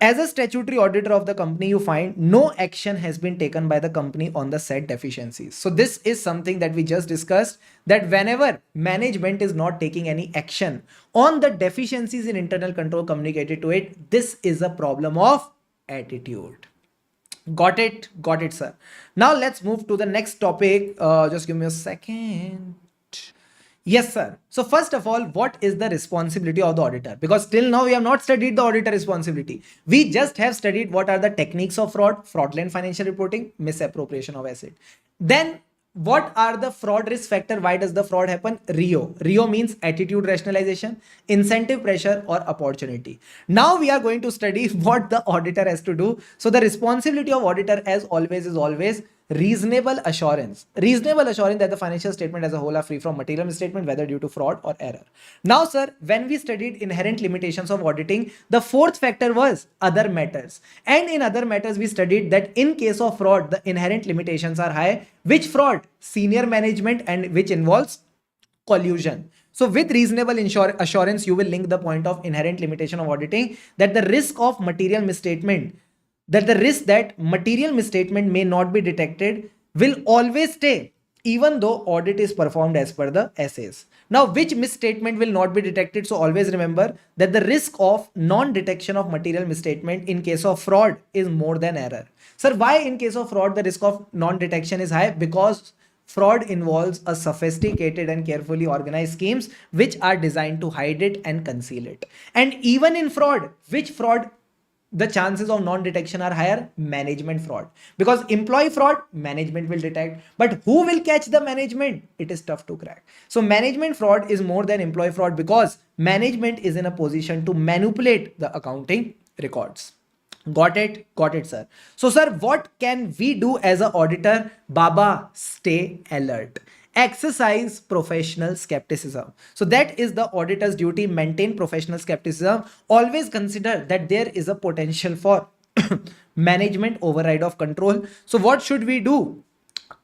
As a statutory auditor of the company, you find no action has been taken by the company on the said deficiencies. So this is something that we just discussed, that whenever management is not taking any action on the deficiencies in internal control communicated to it, this is a problem of attitude. Got it, sir. Now let's move to the next topic. Just give me a second. Yes, sir. So first of all, what is the responsibility of the auditor? Because till now we have not studied the auditor responsibility. We just have studied what are the techniques of fraud, fraudulent financial reporting, misappropriation of asset. Then what are the fraud risk factor? Why does the fraud happen? RIO. RIO means attitude rationalization, incentive pressure or opportunity. Now we are going to study what the auditor has to do. So the responsibility of auditor as always is always reasonable assurance that the financial statement as a whole are free from material misstatement, whether due to fraud or error. Now, sir, when we studied inherent limitations of auditing, the fourth factor was other matters. And in other matters, we studied that in case of fraud, the inherent limitations are high. Which fraud? Senior management, and which involves collusion. So with reasonable assurance, you will link the point of inherent limitation of auditing, that the risk of material misstatement, that the risk that material misstatement may not be detected will always stay even though audit is performed as per the essays. Now, which misstatement will not be detected? So always remember that the risk of non-detection of material misstatement in case of fraud is more than error. Sir, why in case of fraud the risk of non-detection is high? Because fraud involves a sophisticated and carefully organized schemes which are designed to hide it and conceal it. And even in fraud, which fraud the chances of non-detection are higher? Management fraud. Because employee fraud, management will detect. But who will catch the management? It is tough to crack. So management fraud is more than employee fraud because management is in a position to manipulate the accounting records. Got it, sir. So, sir, what can we do as a auditor? Baba, stay alert. Exercise professional skepticism. So that is the auditor's duty. Maintain professional skepticism. Always consider that there is a potential for management override of control. So what should we do?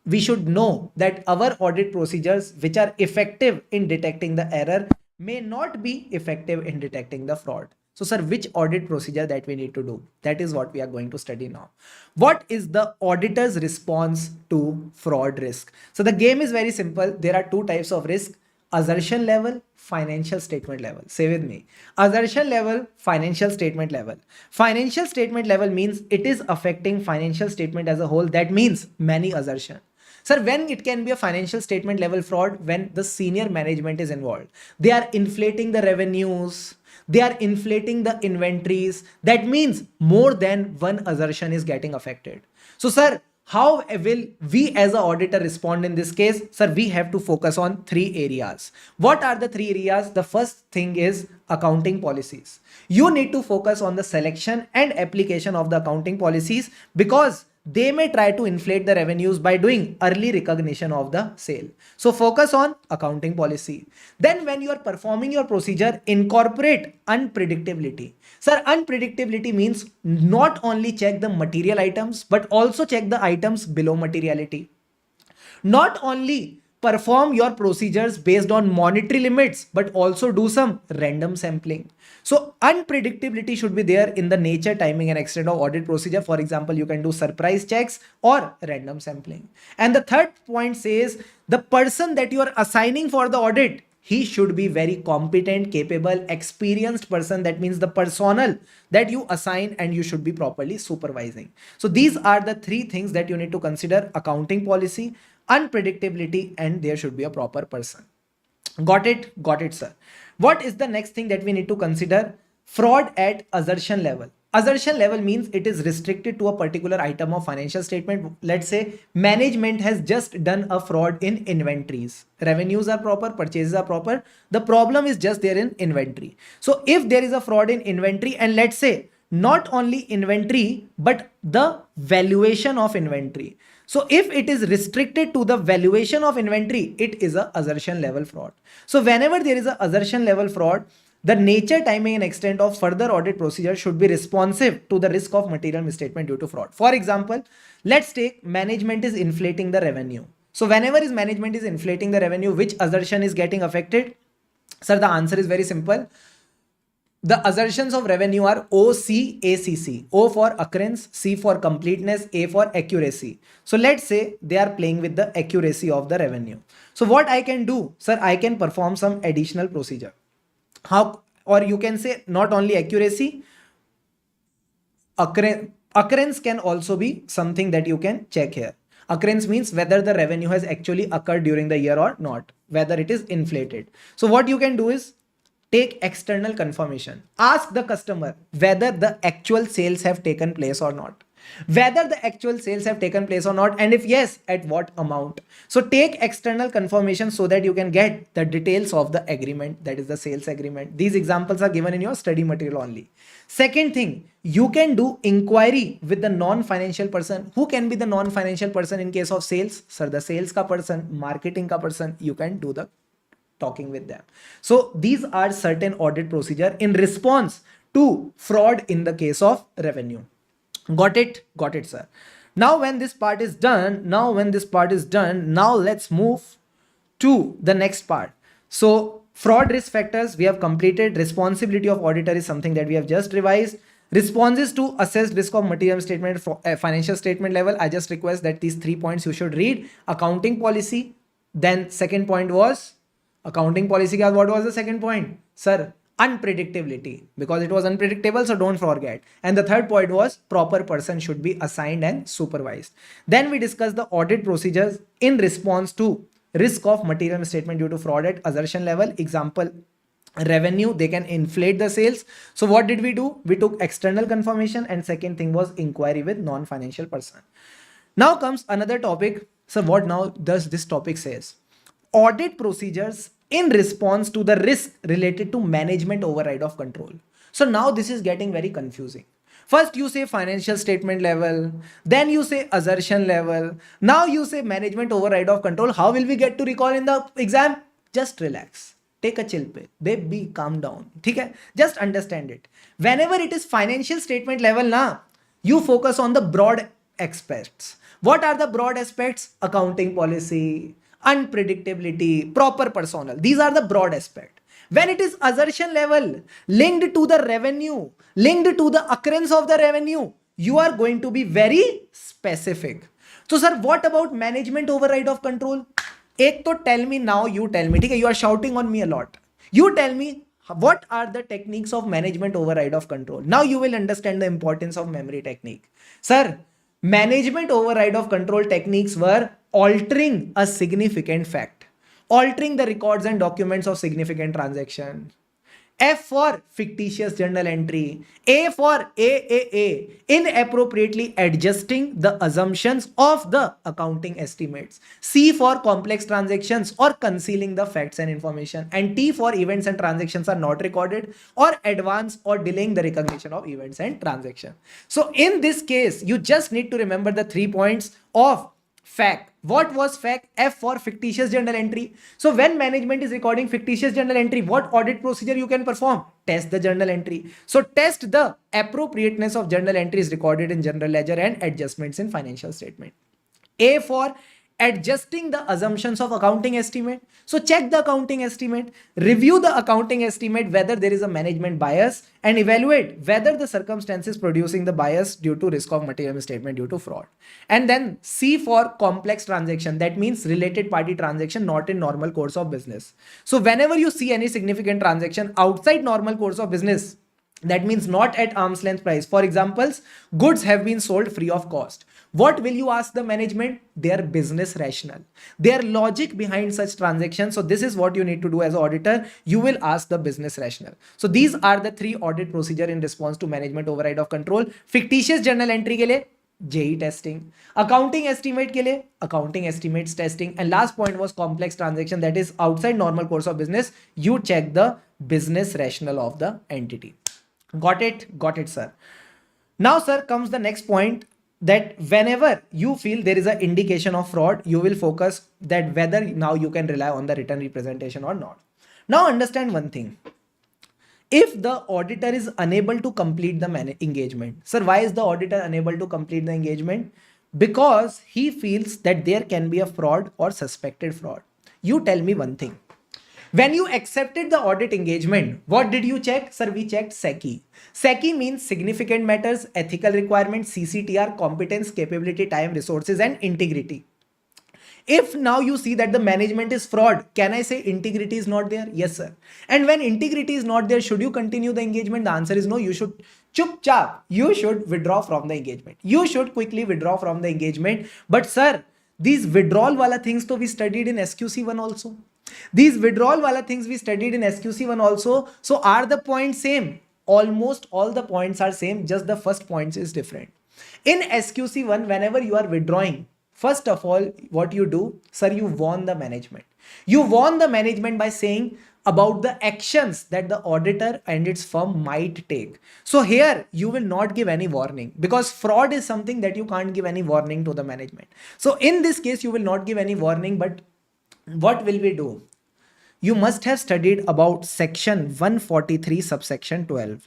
We should know that our audit procedures, which are effective in detecting the error, may not be effective in detecting the fraud. So, sir, which audit procedure that we need to do? That is what we are going to study now. What is the auditor's response to fraud risk? So, the game is very simple. There are two types of risk: assertion level, financial statement level. Say with me: assertion level, financial statement level. Financial statement level means it is affecting financial statement as a whole. That means many assertion. Sir, when it can be a financial statement level fraud? When the senior management is involved. They are inflating the revenues. They are inflating the inventories. That means more than one assertion is getting affected. So, sir, how will we as an auditor respond in this case? Sir, we have to focus on three areas. What are the three areas? The first thing is accounting policies. You need to focus on the selection and application of the accounting policies, because they may try to inflate the revenues by doing early recognition of the sale. So focus on accounting policy. Then when you are performing your procedure, incorporate unpredictability. Sir, unpredictability means not only check the material items, but also check the items below materiality. Not only perform your procedures based on monetary limits, but also do some random sampling. So unpredictability should be there in the nature, timing, and extent of audit procedure. For example, you can do surprise checks or random sampling. And the third point says the person that you are assigning for the audit, he should be very competent, capable, experienced person. That means the personnel that you assign, and you should be properly supervising. So these are the three things that you need to consider: accounting policy, unpredictability, and there should be a proper person. Got it? Got it, sir. What is the next thing that we need to consider? Fraud at assertion level. Assertion level means it is restricted to a particular item of financial statement. Let's say management has just done a fraud in inventories. Revenues are proper, purchases are proper. The problem is just there in inventory. So if there is a fraud in inventory, and let's say not only inventory, but the valuation of inventory. So if it is restricted to the valuation of inventory, it is a assertion level fraud. So whenever there is a assertion level fraud, the nature, timing, and extent of further audit procedure should be responsive to the risk of material misstatement due to fraud. For example, let's take management is inflating the revenue. So whenever is management is inflating the revenue, which assertion is getting affected? Sir, the answer is very simple. The assertions of revenue are O, C, A, C, C. O for occurrence, C for completeness, A for accuracy. So let's say they are playing with the accuracy of the revenue. So what I can do, sir, I can perform some additional procedure. How? Or you can say not only accuracy, occurrence can also be something that you can check here. Occurrence means whether the revenue has actually occurred during the year or not, whether it is inflated. So what you can do is take external confirmation. Ask the customer whether the actual sales have taken place or not. Whether the actual sales have taken place or not, and if yes, at what amount. So take external confirmation so that you can get the details of the agreement, that is the sales agreement. These examples are given in your study material only. Second thing, you can do inquiry with the non-financial person. Who can be the non-financial person in case of sales? Sir, the sales ka person, marketing ka person, you can do the talking with them. So these are certain audit procedure in response to fraud in the case of revenue. Got it? Got it, sir. Now when this part is done, now let's move to the next part. So fraud risk factors we have completed. Responsibility of auditor is something that we have just revised. Responses to assessed risk of material statement for financial statement level. I just request that these 3 points you should read. Accounting policy. Then second point was accounting policy. What was the second point? Sir, unpredictability, because it was unpredictable, so don't forget. And the third point was proper person should be assigned and supervised. Then we discussed the audit procedures in response to risk of material misstatement due to fraud at assertion level. Example, revenue, they can inflate the sales. So what did we do? We took external confirmation, and second thing was inquiry with non-financial person. Now comes another topic. So what now does this topic says? Audit procedures in response to the risk related to management override of control. So now this is getting very confusing. First you say financial statement level, then you say assertion level, now you say management override of control. How will we get to recall in the exam? Just relax, take a chill pill, baby, calm down, ठीक है? Just understand it. Whenever it is financial statement level na, you focus on the broad aspects. What are the broad aspects? Accounting policy, unpredictability, proper personnel, these are the broad aspects. When it is assertion level, linked to the revenue, linked to the occurrence of the revenue, you are going to be very specific. So sir, what about management override of control? एक तो tell me now, you tell me, ठीक है? You are shouting on me a lot. You tell me what are the techniques of management override of control. Now you will understand the importance of memory technique. Sir, management override of control techniques were altering a significant fact, altering the records and documents of significant transaction. F for fictitious journal entry. A for AAA, inappropriately adjusting the assumptions of the accounting estimates. C for complex transactions or concealing the facts and information. And T for events and transactions are not recorded or advance or delaying the recognition of events and transactions. So in this case, you just need to remember the 3 points of fact. What was fact? F for fictitious journal entry. So when management is recording fictitious journal entry, what audit procedure you can perform? Test the journal entry. So test the appropriateness of journal entries recorded in general ledger and adjustments in financial statement. A for adjusting the assumptions of accounting estimate. So check the accounting estimate, review the accounting estimate whether there is a management bias, and evaluate whether the circumstances producing the bias due to risk of material misstatement due to fraud. And then C for complex transaction, that means related party transaction not in normal course of business. So whenever you see any significant transaction outside normal course of business, that means not at arm's length price. For examples, goods have been sold free of cost. What will you ask the management? Their business rationale, their logic behind such transactions. So this is what you need to do as an auditor. You will ask the business rationale. So these are the 3 audit procedure in response to management override of control. Fictitious journal entry के लिए JE testing, accounting estimate के लिए accounting estimates testing, and last point was complex transaction, that is outside normal course of business. You check the business rationale of the entity. Got it? Got it, sir. Now, sir, comes the next point, that whenever you feel there is an indication of fraud, you will focus that whether now you can rely on the written representation or not. Now, understand one thing. If the auditor is unable to complete the engagement, sir, why is the auditor unable to complete the engagement? Because he feels that there can be a fraud or suspected fraud. You tell me one thing. When you accepted the audit engagement, what did you check? Sir, we checked SECI. SECI means significant matters, ethical requirements, CCTR, competence, capability, time, resources, and integrity. If now you see that the management is fraud, can I say integrity is not there? Yes, sir. And when integrity is not there, should you continue the engagement? The answer is no. You should chup chap. You should withdraw from the engagement. You should quickly withdraw from the engagement. But sir, these withdrawal wala things to we studied in SQC1 also. These withdrawal wala things we studied in SQC1 also. So are the points same? Almost all the points are same. Just the first points is different. In SQC1, whenever you are withdrawing, first of all, what you do, sir, you warn the management. You warn the management by saying about the actions that the auditor and its firm might take. So here you will not give any warning, because fraud is something that you can't give any warning to the management. So in this case, you will not give any warning, but what will we do? You must have studied about section 143 subsection 12.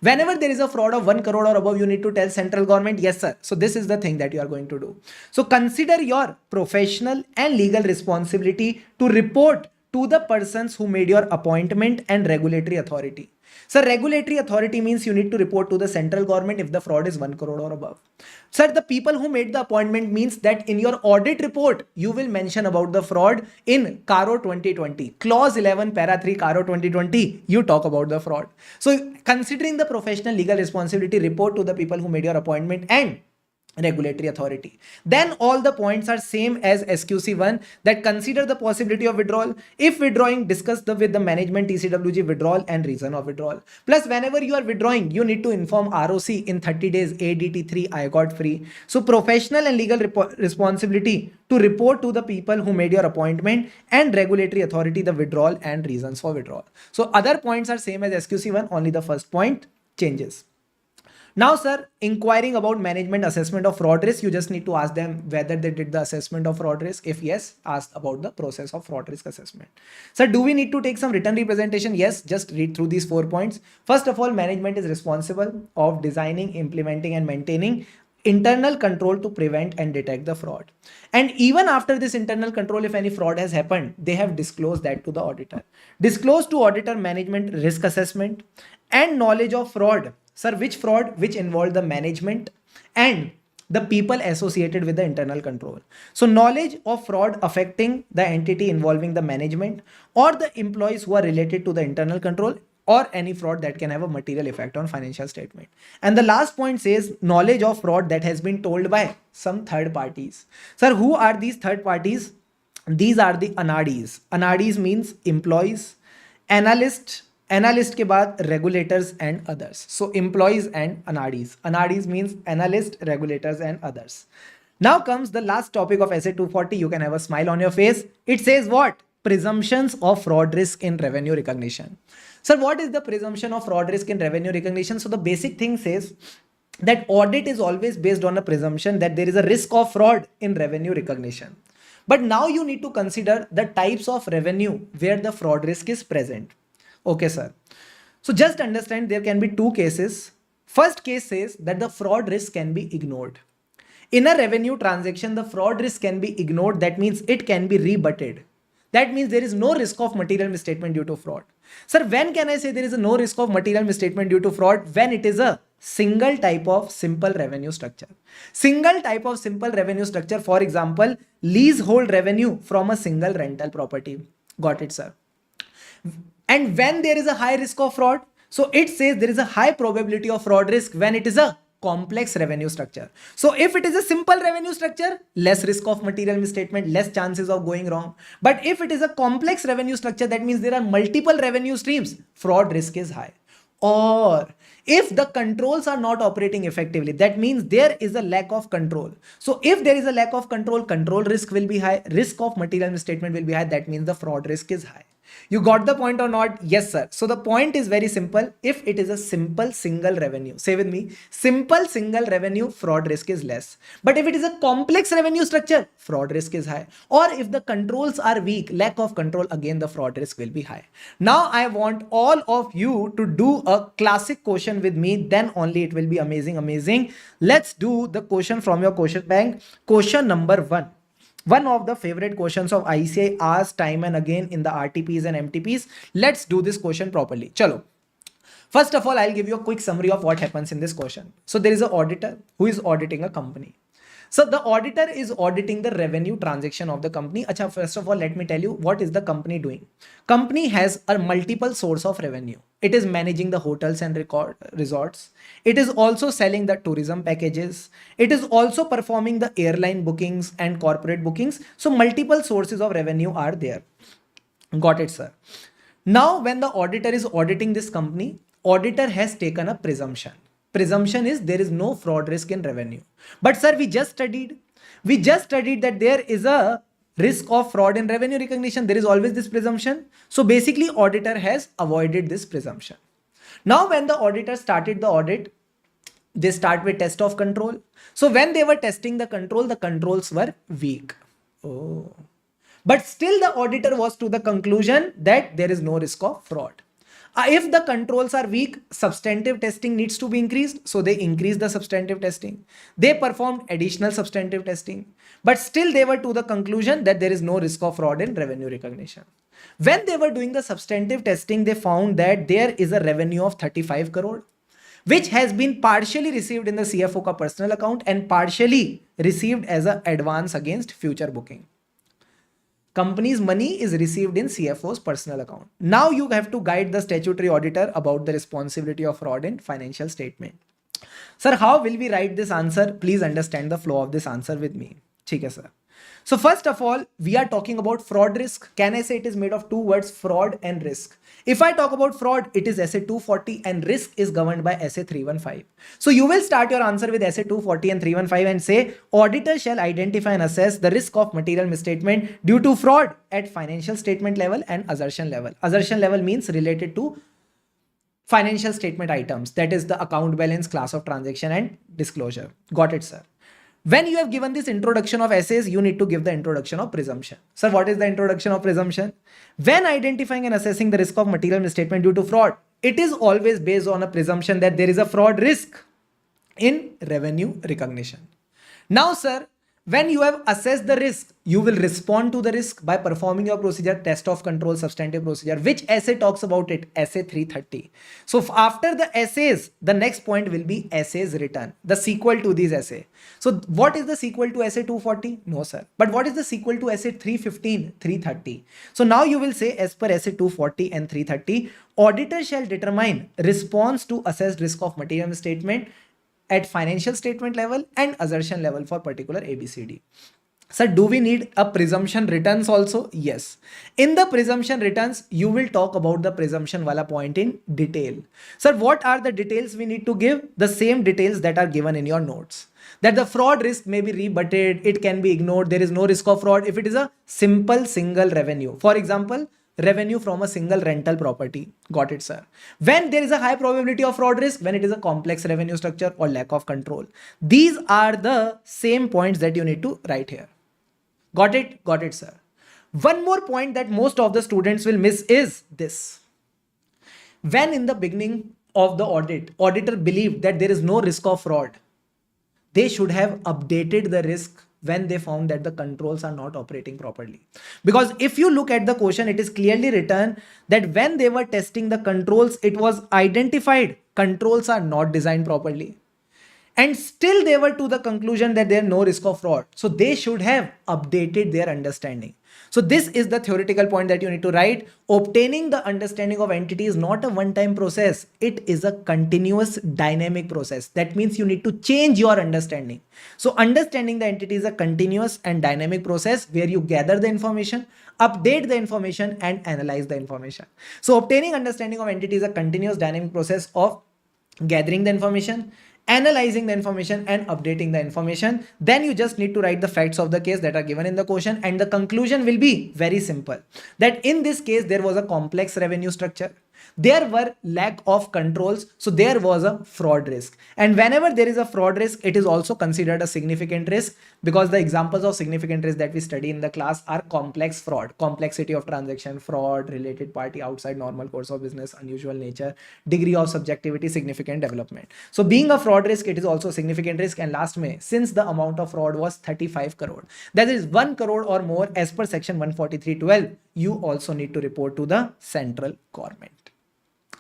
Whenever there is a fraud of 1 crore or above, you need to tell central government. Yes, sir. So this is the thing that you are going to do. So consider your professional and legal responsibility to report to the persons who made your appointment and regulatory authority. So regulatory authority means you need to report to the central government if the fraud is 1 crore or above. Sir, the people who made the appointment means that in your audit report, you will mention about the fraud in CARO 2020. Clause 11, para 3, CARO 2020, you talk about the fraud. So considering the professional legal responsibility, report to the people who made your appointment and regulatory authority. Then all the points are same as SQC1, that consider the possibility of withdrawal. If withdrawing, discuss with the management TCWG withdrawal and reason of withdrawal. Plus, whenever you are withdrawing, you need to inform ROC in 30 days, ADT3, I got free. So professional and legal responsibility to report to the people who made your appointment and regulatory authority the withdrawal and reasons for withdrawal. So other points are same as SQC1, only the first point changes. Now, sir, inquiring about management assessment of fraud risk, you just need to ask them whether they did the assessment of fraud risk. If yes, ask about the process of fraud risk assessment. Sir, do we need to take some written representation? Yes, just read through these 4 points. First of all, management is responsible of designing, implementing, and maintaining internal control to prevent and detect the fraud. And even after this internal control, if any fraud has happened, they have disclosed that to the auditor. Disclose to auditor management risk assessment and knowledge of fraud. Sir, which fraud? Which involved the management and the people associated with the internal control. So knowledge of fraud affecting the entity involving the management or the employees who are related to the internal control, or any fraud that can have a material effect on financial statement. And the last point says knowledge of fraud that has been told by some third parties. Sir, who are these third parties? These are the anadis. Anadis means employees, analyst के बाद regulators and others. So employees and anadis. Anadis means analyst, regulators and others. Now comes the last topic of SA 240. You can have a smile on your face. It says what? Presumptions of fraud risk in revenue recognition. Sir, what is the presumption of fraud risk in revenue recognition? So the basic thing says that audit is always based on a presumption that there is a risk of fraud in revenue recognition. But now you need to consider the types of revenue where the fraud risk is present. Okay, sir. So just understand there can be two cases. First case says that the fraud risk can be ignored. In a revenue transaction, the fraud risk can be ignored. That means it can be rebutted. That means there is no risk of material misstatement due to fraud. Sir, when can I say there is no risk of material misstatement due to fraud? When it is a single type of simple revenue structure. Single type of simple revenue structure, for example, leasehold revenue from a single rental property. Got it, sir? And when there is a high risk of fraud, so it says there is a high probability of fraud risk when it is a complex revenue structure. So if it is a simple revenue structure, less risk of material misstatement, less chances of going wrong. But if it is a complex revenue structure, that means there are multiple revenue streams, fraud risk is high. Or if the controls are not operating effectively, that means there is a lack of control. So if there is a lack of control, control risk will be high, risk of material misstatement will be high. That means the fraud risk is high. You got the point or not? Yes, sir. So the point is very simple. If it is a simple single revenue, say with me, simple single revenue, fraud risk is less. But if it is a complex revenue structure, fraud risk is high. Or if the controls are weak, lack of control, again the fraud risk will be high. Now I want all of you to do a classic question with me, then only it will be amazing, amazing. Let's do the question from your question bank. Question number 1. One of the favorite questions of ICAI asked time and again in the RTPs and MTPs. Let's do this question properly. Chalo. First of all, I'll give you a quick summary of what happens in this question. So there is an auditor who is auditing a company. So the auditor is auditing the revenue transaction of the company. Achha, first of all, let me tell you what is the company doing. Company has a multiple source of revenue. It is managing the hotels and resorts. It is also selling the tourism packages. It is also performing the airline bookings and corporate bookings. So multiple sources of revenue are there. Got it, sir. Now, when the auditor is auditing this company, auditor has taken a presumption. Presumption is there is no fraud risk in revenue. But sir, we just studied that there is a risk of fraud in revenue recognition. There is always this presumption. So basically auditor has avoided this presumption. Now when the auditor started the audit, they start with test of control. So when they were testing the controls were weak. Oh. But still the auditor was to the conclusion that there is no risk of fraud. If the controls are weak, substantive testing needs to be increased. So they increased the substantive testing. They performed additional substantive testing. But still they were to the conclusion that there is no risk of fraud in revenue recognition. When they were doing the substantive testing, they found that there is a revenue of 35 crore, which has been partially received in the CFO ka personal account and partially received as an advance against future booking. Company's money is received in CFO's personal account. Now you have to guide the statutory auditor about the responsibility of fraud in financial statement. Sir, how will we write this answer? Please understand the flow of this answer with me. ठीक है, sir. So first of all, we are talking about fraud risk. Can I say it is made of two words, fraud and risk? If I talk about fraud, it is SA 240 and risk is governed by SA 315. So you will start your answer with SA 240 and 315 and say, auditor shall identify and assess the risk of material misstatement due to fraud at financial statement level and assertion level. Assertion level means related to financial statement items, that is the account balance, class of transaction and disclosure. Got it, sir? When you have given this introduction of essays, you need to give the introduction of presumption. Sir, what is the introduction of presumption? When identifying and assessing the risk of material misstatement due to fraud, it is always based on a presumption that there is a fraud risk in revenue recognition. Now, sir, when you have assessed the risk, you will respond to the risk by performing your procedure, test of control, substantive procedure. Which essay talks about it? Essay 330. So after the essays, the next point will be essays written, the sequel to these essay. So what is the sequel to essay 240? No, sir. But what is the sequel to essay 315, 330? So now you will say, as per essay 240 and 330, auditor shall determine response to assessed risk of material misstatement at financial statement level and assertion level for particular ABCD. Sir, do we need a presumption returns also? Yes. In the presumption returns, you will talk about the presumption wala point in detail. Sir, what are the details we need to give? The same details that are given in your notes. That the fraud risk may be rebutted, it can be ignored, there is no risk of fraud if it is a simple single revenue. For example, revenue from a single rental property. Got it, sir? When there is a high probability of fraud risk, when it is a complex revenue structure or lack of control. These are the same points that you need to write here. Got it? Got it, sir. One more point that most of the students will miss is this. When in the beginning of the audit, auditor believed that there is no risk of fraud, they should have updated the risk when they found that the controls are not operating properly. Because if you look at the question, it is clearly written that when they were testing the controls, it was identified controls are not designed properly. And still they were to the conclusion that there is no risk of fraud. So they should have updated their understanding. So this is the theoretical point that you need to write. Obtaining the understanding of entity is not a one-time process. It is a continuous dynamic process. That means you need to change your understanding. So understanding the entity is a continuous and dynamic process where you gather the information, update the information and analyze the information. So obtaining understanding of entity is a continuous dynamic process of gathering the information, analyzing the information and updating the information. Then you just need to write the facts of the case that are given in the question, and the conclusion will be very simple, that in this case there was a complex revenue structure, there were lack of controls, so there was a fraud risk. And whenever there is a fraud risk, it is also considered a significant risk, because the examples of significant risk that we study in the class are complex fraud, complexity of transaction, fraud, related party outside normal course of business, unusual nature, degree of subjectivity, significant development. So being a fraud risk, it is also a significant risk. And last May, since the amount of fraud was 35 crore, that is 1 crore or more as per section 143(12), you also need to report to the central government.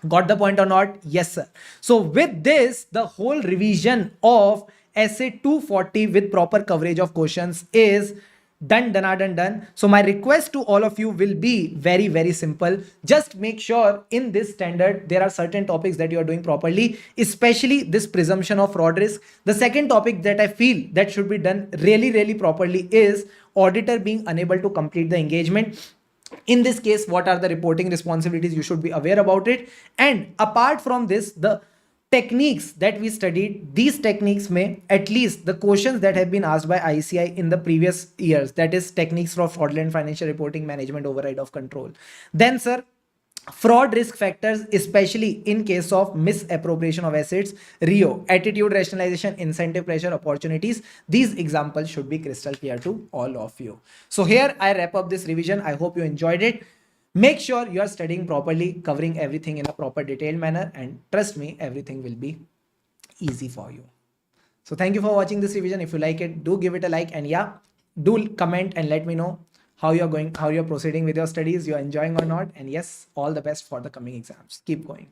Got the point or not? Yes, sir. So with this, the whole revision of essay 240 with proper coverage of questions is done. So my request to all of you will be very, very simple. Just make sure in this standard, there are certain topics that you are doing properly, especially this presumption of fraud risk. The second topic that I feel that should be done really, really properly is auditor being unable to complete the engagement. In this case, what are the reporting responsibilities? You should be aware about it. And apart from this, the techniques that we studied, these techniques may, at least the questions that have been asked by ICI in the previous years, that is techniques for fraudulent financial reporting, management, override of control. Then, sir, fraud risk factors, especially in case of misappropriation of assets, REO, attitude rationalization, incentive pressure, opportunities. These examples should be crystal clear to all of you. So here I wrap up this revision. I hope you enjoyed it. Make sure you are studying properly, covering everything in a proper detailed manner, and trust me, everything will be easy for you. So thank you for watching this revision. If you like it, do give it a like, and yeah, do comment and let me know how you're proceeding with your studies, you're enjoying or not. And yes, all the best for the coming exams. Keep going.